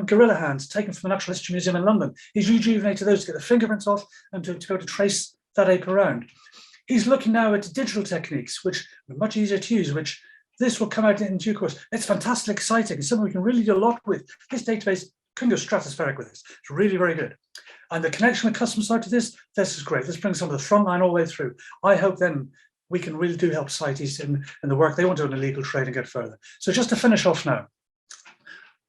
gorilla hands taken from the Natural History Museum in London. He's rejuvenated those to get the fingerprints off and to be able to trace that ape around. He's looking now at digital techniques, which are much easier to use, which this will come out in due course. It's fantastic, exciting. It's something we can really do a lot with. This database can go stratospheric with this. It's really, very good. And the connection with customer side to this is great. This brings some of the front line all the way through. I hope then we can really do help CITES in the work they want to do in illegal trade and get further. So just to finish off now,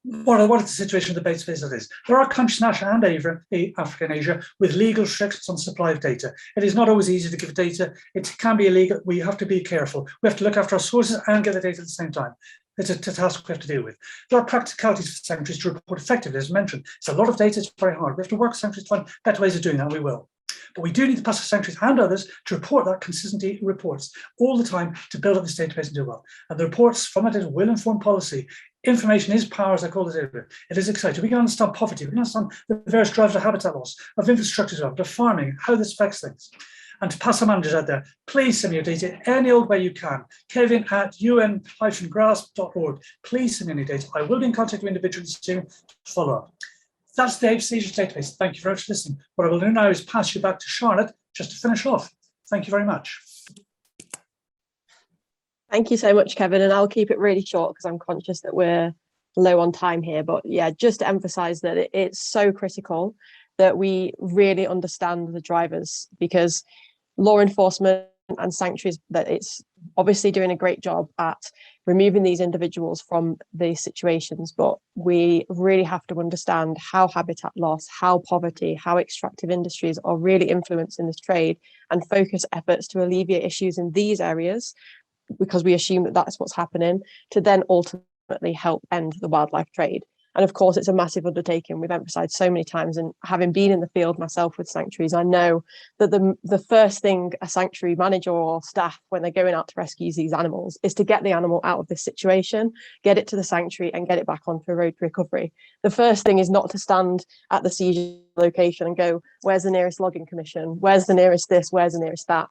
what is the situation of the database that is? There are countries in Africa and Asia with legal restrictions on supply of data. It is not always easy to give data. It can be illegal. We have to be careful. We have to look after our sources and get the data at the same time. It's a task we have to deal with. There are practicalities for sanctuaries to report effectively, as mentioned. It's a lot of data, it's very hard. We have to work with sanctuaries to find better ways of doing that, and we will. But we do need the pastoral sanctuaries and others to report that consistently reports all the time to build up this database and do well. And the reports from it will inform policy. Information is power, as I call it. It is exciting. We can understand poverty. We can understand the various drivers of habitat loss, of infrastructure development, of farming, how this affects things. And to pastor managers out there, please send me your data any old way you can. Kevin@un-grasp.org. Please send me any data. I will be in contact with individuals soon to follow up. That's the Ape Seizures database. Thank you very much for listening. What I will do now is pass you back to Charlotte just to finish off. Thank you very much. Thank you so much, Kevin. And I'll keep it really short because I'm conscious that we're low on time here, but yeah, just to emphasize that it's so critical that we really understand the drivers, because law enforcement and sanctuaries, that it's obviously doing a great job at removing these individuals from these situations, but we really have to understand how habitat loss, how poverty, how extractive industries are really influencing this trade, and focus efforts to alleviate issues in these areas, because we assume that that's what's happening, to then ultimately help end the wildlife trade. And of course, it's a massive undertaking. We've emphasized so many times, and having been in the field myself with sanctuaries, I know that the first thing a sanctuary manager or staff, when they're going out to rescue these animals, is to get the animal out of this situation, get it to the sanctuary and get it back onto a road to recovery. The first thing is not to stand at the seizure location and go, where's the nearest logging commission? Where's the nearest this? Where's the nearest that?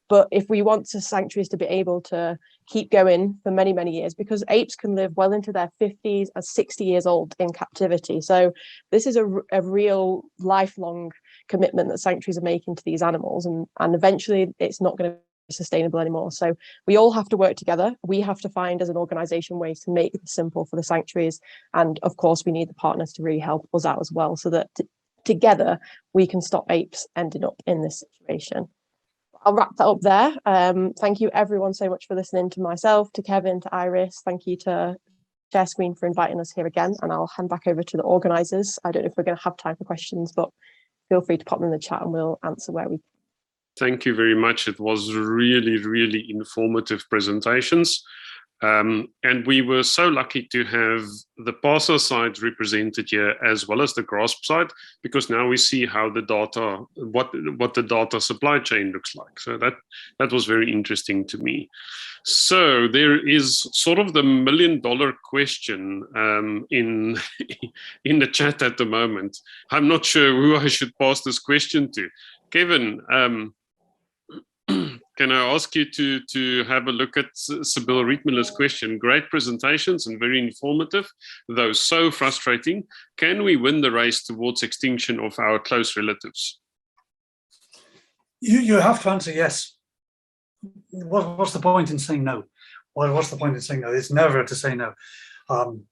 But if we want the sanctuaries to be able to keep going for many, many years, because apes can live well into their 50s and 60 years old in captivity. So this is a real lifelong commitment that sanctuaries are making to these animals, and eventually it's not going to be sustainable anymore. So we all have to work together. We have to find, as an organisation, ways to make it simple for the sanctuaries. And of course, we need the partners to really help us out as well, so that together we can stop apes ending up in this situation. I'll wrap that up there. Thank you everyone so much for listening to myself, to Kevin, to Iris. Thank you to Share Screen for inviting us here again. And I'll hand back over to the organisers. I don't know if we're going to have time for questions, but feel free to pop them in the chat and we'll answer where we. Thank you very much. It was really, really informative presentations. And we were so lucky to have the parser side represented here, as well as the grasp side, because now we see how the data, what the data supply chain looks like. So that was very interesting to me. So there is sort of the $1 million question in the chat at the moment. I'm not sure who I should pass this question to. Kevin, can I ask you to have a look at Sibyl Rietmuller's question? Great presentations and very informative, though so frustrating. Can we win the race towards extinction of our close relatives? You have to answer yes. What's the point in saying no? What's the point in saying no? It's never to say no.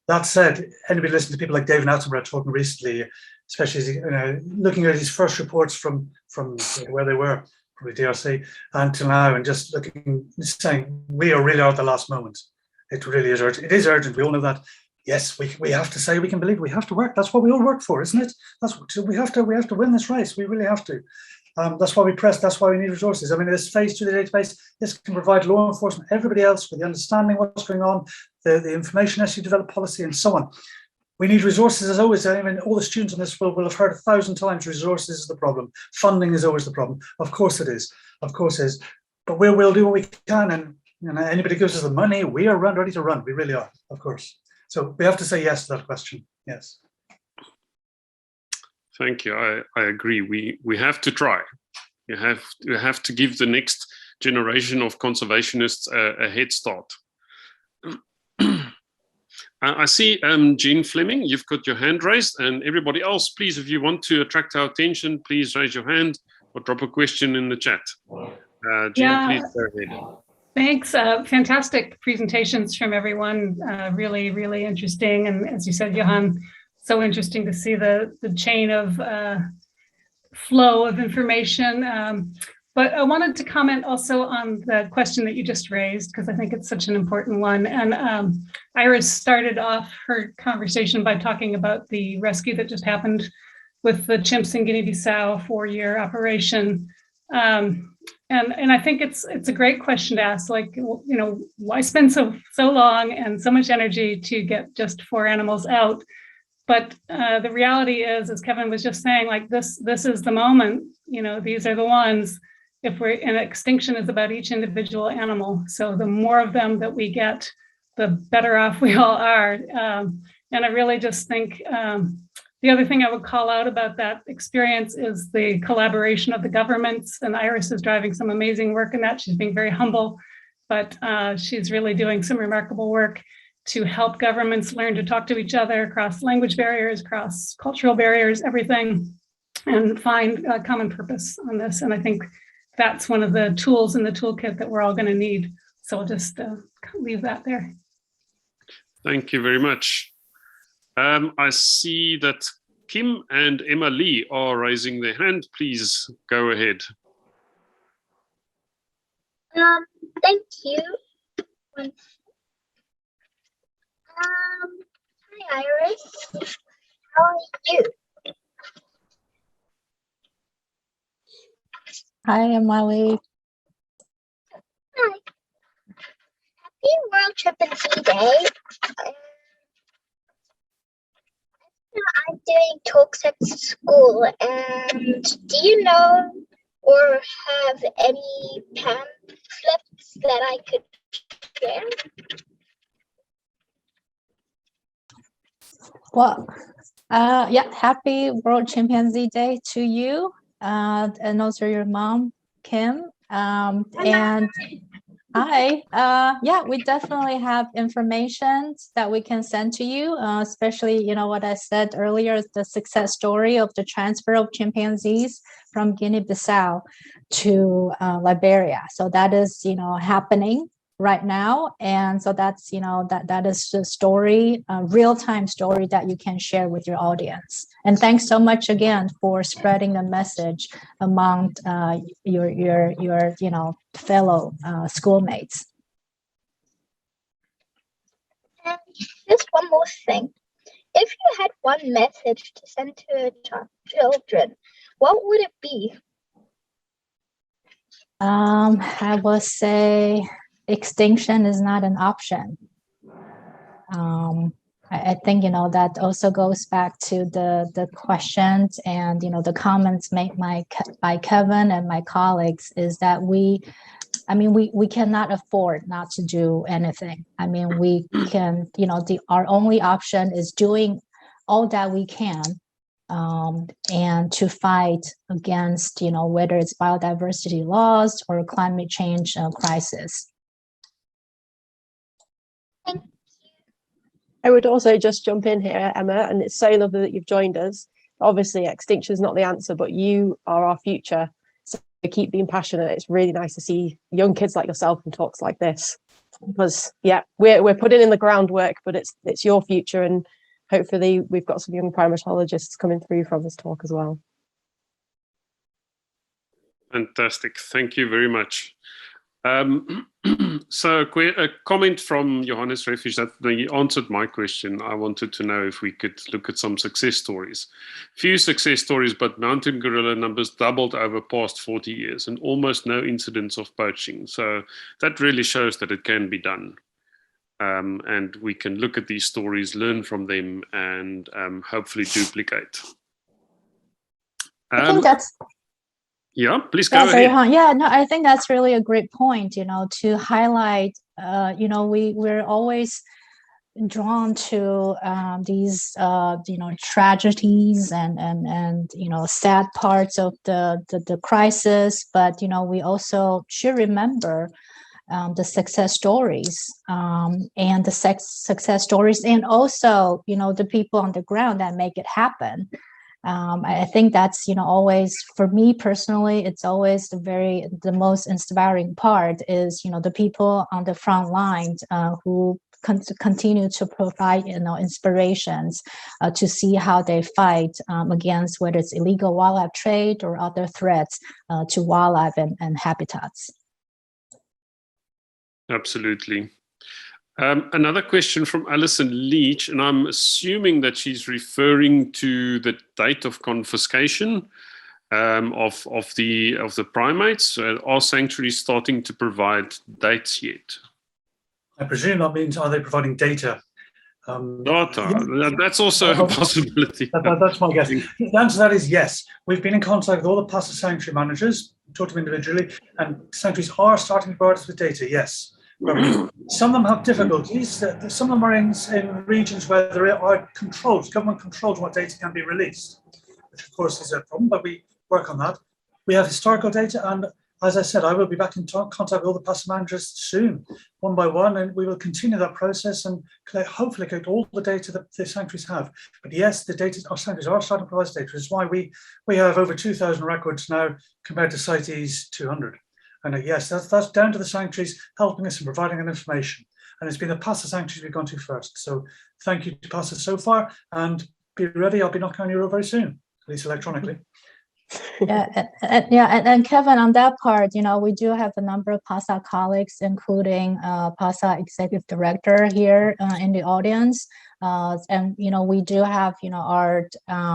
That said, anybody listening to people like David Attenborough talking recently, especially looking at his first reports from where they were, probably DRC, until now, and just saying we are really at the last moment. It really is urgent. It is urgent. We all know that. Yes, we have to say we can believe. We have to work. That's what we all work for, isn't it? That's what we have to win this race. We really have to. That's why we press. That's why we need resources. I mean, this phase 2 of the database, this can provide law enforcement, everybody else, with the understanding what's going on, the information as you develop policy, and so on. We need resources, as always. I mean, all the students on this will have heard 1,000 times resources is the problem. Funding is always the problem. Of course it is. Of course it is. But we'll do what we can. And anybody gives us the money, we are ready to run. We really are, of course. So we have to say yes to that question. Yes. Thank you. I agree. We have to try. You have to give the next generation of conservationists a head start. I see Jean Fleming, you've got your hand raised, and everybody else, please, if you want to attract our attention, please raise your hand or drop a question in the chat. Jean, please go ahead. Thanks. Fantastic presentations from everyone. Really, really interesting. And as you said, Johan, so interesting to see the chain of flow of information. But I wanted to comment also on the question that you just raised, because I think it's such an important one. And Iris started off her conversation by talking about the rescue that just happened with the chimps in Guinea-Bissau, 4-year operation. And I think it's a great question to ask, like, why spend so long and so much energy to get just 4 animals out? But the reality is, as Kevin was just saying, like this is the moment, these are the ones. If we're in extinction is about each individual animal. So the more of them that we get, the better off we all are. And I really just think the other thing I would call out about that experience is the collaboration of the governments, and Iris is driving some amazing work in that. She's being very humble, but she's really doing some remarkable work to help governments learn to talk to each other across language barriers, across cultural barriers, everything, and find a common purpose on this. And I think that's one of the tools in the toolkit that we're all going to need. So I'll just leave that there. Thank you very much. I see that Kim and Emma Lee are raising their hand. Please go ahead. Thank you. Hi, Iris. How are you? Hi, Emily. Hi. Happy World Chimpanzee Day. I'm doing talks at school, and do you know or have any pamphlets that I could share? Well, yeah, happy World Chimpanzee Day to you, and also your mom, Kim. And hi, yeah, we definitely have information that we can send to you, especially, you know, what I said earlier, the success story of the transfer of chimpanzees from Guinea-Bissau to Liberia. So that is, you know, happening right now. And so that's, you know, that is the story, real-time story that you can share with your audience. And thanks so much again for spreading the message among your you know, fellow schoolmates. And just one more thing. If you had one message to send to children, what would it be? I will say extinction is not an option. I think, you know, that also goes back to the questions and, you know, the comments made by Kevin and my colleagues is that we cannot afford not to do anything. I mean, we can, you know, our only option is doing all that we can and to fight against, you know, whether it's biodiversity loss or climate change crisis. I would also just jump in here, Emma, and it's so lovely that you've joined us. Obviously, extinction is not the answer, but you are our future. So keep being passionate. It's really nice to see young kids like yourself in talks like this. Because yeah, we're putting in the groundwork, but it's your future, and hopefully we've got some young primatologists coming through from this talk as well. Fantastic. Thank you very much. So a comment from Johannes Refuge that he answered my question. I wanted to know if we could look at some success stories. Few success stories, but mountain gorilla numbers doubled over past 40 years and almost no incidents of poaching. So that really shows that it can be done. And we can look at these stories, learn from them, and hopefully duplicate. I think that's... Yeah, please go ahead. Yeah, no, I think that's really a great point, you know, to highlight, you know, we're always drawn to these, you know, tragedies and, you know, sad parts of the crisis. But, you know, we also should remember the success stories and the success stories, and also, you know, the people on the ground that make it happen. I think that's, you know, always, for me personally, it's always the most inspiring part is, you know, the people on the front lines who continue to provide, you know, inspirations to see how they fight against whether it's illegal wildlife trade or other threats to wildlife and habitats. Absolutely. Another question from Alison Leach, and I'm assuming that she's referring to the date of confiscation of the primates. Are sanctuaries starting to provide dates yet? I presume that means, are they providing data? Data. Yeah. That's also a possibility. That's my guess. The answer to that is yes. We've been in contact with all the pasture sanctuary managers, talked to them individually, and sanctuaries are starting to provide us with data, yes. Some of them have difficulties. Some of them are in regions where there are controls, government controls what data can be released, which of course is a problem, but we work on that. We have historical data, and as I said, I will be back in contact with all the pasture managers soon, one by one, and we will continue that process and hopefully collect all the data that the sanctuaries have. But yes, the data, our sanctuaries are starting to provide data, which is why we have over 2,000 records now compared to CITES 200. And yes, that's down to the sanctuaries helping us and providing us information. and it's been the PASA sanctuaries we've gone to first. So thank you to PASA so far, and be ready. I'll be knocking on your door very soon, at least electronically. And Kevin, on that part, we do have a number of PASA colleagues, including PASA executive director here in the audience. And we do have our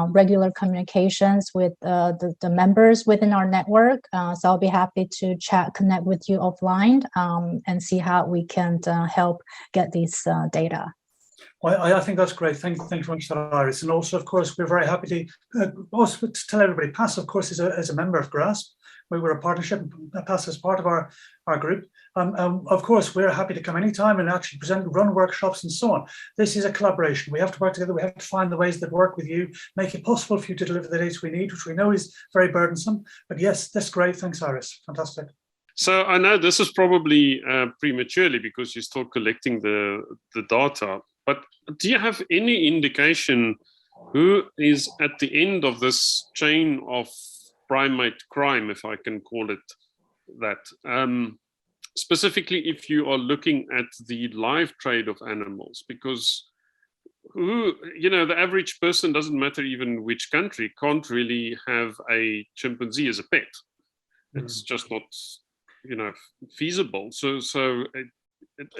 regular communications with the members within our network. So I'll be happy to connect with you offline and see how we can help get these data. Well, I think that's great. Thank you very much for that, Iris. And also, of course, we're very happy to also to tell everybody, PASA, of course, is a member of GRASP. We're a partnership. PASA is part of our group. Of course, we're happy to come anytime and actually run workshops and so on. This is a collaboration. We have to work together. We have to find the ways that work with you, make it possible for you to deliver the data we need, which we know is very burdensome. But yes, that's great. Thanks, Iris. Fantastic. So I know this is probably prematurely because you're still collecting the data. But do you have any indication who is at the end of this chain of primate crime, if I can call it that? Specifically, if you are looking at the live trade of animals, because the average person, doesn't matter even which country, can't really have a chimpanzee as a pet. It's just not, feasible. So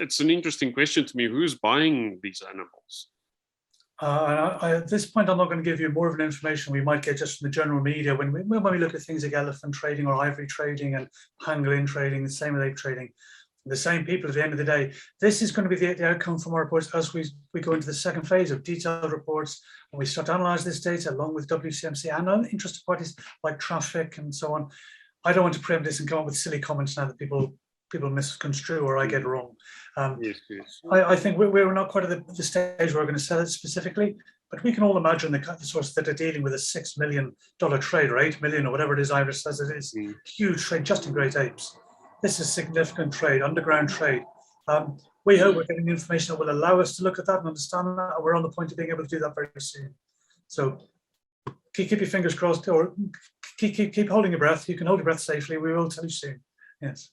it's an interesting question to me. Who's buying these animals? At this point, I'm not going to give you more of an information we might get just from the general media when we look at things like elephant trading or ivory trading and pangolin trading, the same with ape trading. The same people at the end of the day. This is going to be the outcome from our reports as we go into the second phase of detailed reports, when we start to analyze this data along with WCMC and other interested parties like traffic and so on. I don't want to preempt this and come up with silly comments now that people misconstrue or I get wrong. Yes. I think we're not quite at the stage where we're going to sell it specifically, but we can all imagine the source that are dealing with a $6 million trade or $8 million or whatever it is Iris says it is. Huge trade just in great apes. This is significant trade, underground trade. We hope we're getting the information that will allow us to look at that and understand that, and we're on the point of being able to do that very soon. So keep your fingers crossed, or keep holding your breath. You can hold your breath safely. We will tell you soon. Yes.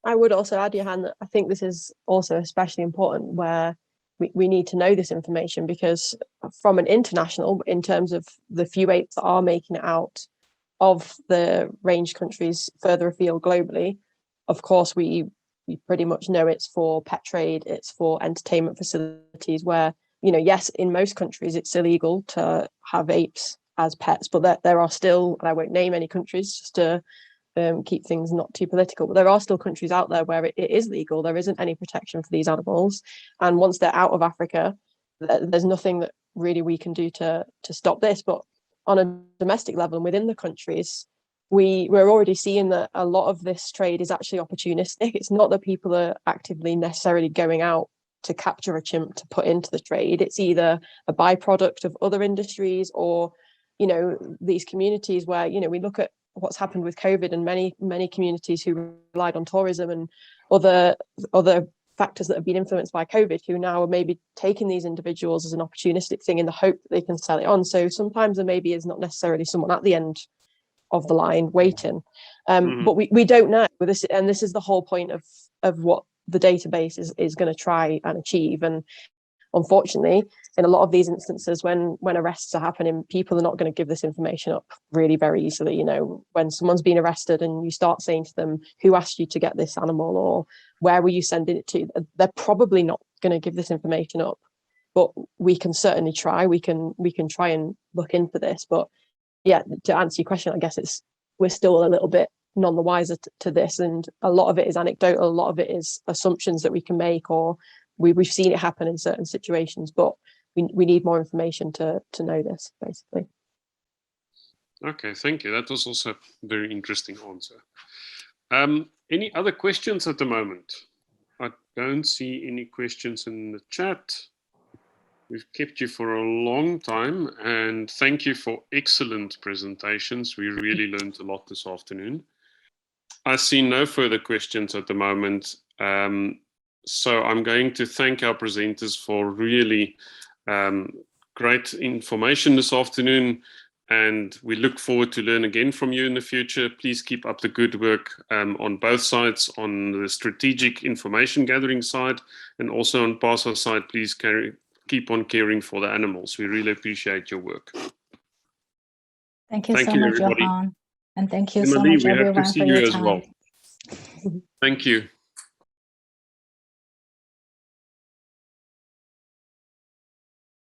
I would also add, Johan, that I think this is also especially important where we need to know this information, because from an international, in terms of the few apes that are making it out of the range countries further afield globally, of course, we pretty much know it's for pet trade, it's for entertainment facilities where, yes, in most countries it's illegal to have apes as pets, but there are still, and I won't name any countries just to keep things not too political, but there are still countries out there where it is legal. There isn't any protection for these animals, and once they're out of Africa, there's nothing that really we can do to stop this. But on a domestic level and within the countries, we're already seeing that a lot of this trade is actually opportunistic. It's not that people are actively necessarily going out to capture a chimp to put into the trade. It's either a byproduct of other industries or, these communities where, we look at what's happened with COVID, and many communities who relied on tourism and other factors that have been influenced by COVID, who now are maybe taking these individuals as an opportunistic thing in the hope that they can sell it on. So sometimes there maybe is not necessarily someone at the end of the line waiting, but we don't know with this, and this is the whole point of what the database is going to try and achieve. And unfortunately, in a lot of these instances, when arrests are happening, people are not going to give this information up really very easily. When someone's been arrested and you start saying to them, who asked you to get this animal, or where were you sending it to, they're probably not going to give this information up. But we can certainly try. We can try and look into this. But yeah, to answer your question, I guess we're still a little bit none the wiser to this, and a lot of it is anecdotal. A lot of it is assumptions that we can make, or we've seen it happen in certain situations, but we need more information to know this, basically. Okay, thank you. That was also a very interesting answer. Any other questions at the moment? I don't see any questions in the chat. We've kept you for a long time, and thank you for excellent presentations. We really learned a lot this afternoon. I see no further questions at the moment. So I'm going to thank our presenters for really great information this afternoon. And we look forward to learn again from you in the future. Please keep up the good work on both sides, on the strategic information gathering side, and also on PASA side. Please keep on caring for the animals. We really appreciate your work. Thank you so much, everybody. Johan. And thank you so Emily, much, we hope to everyone, see for you your as time. well. Thank you.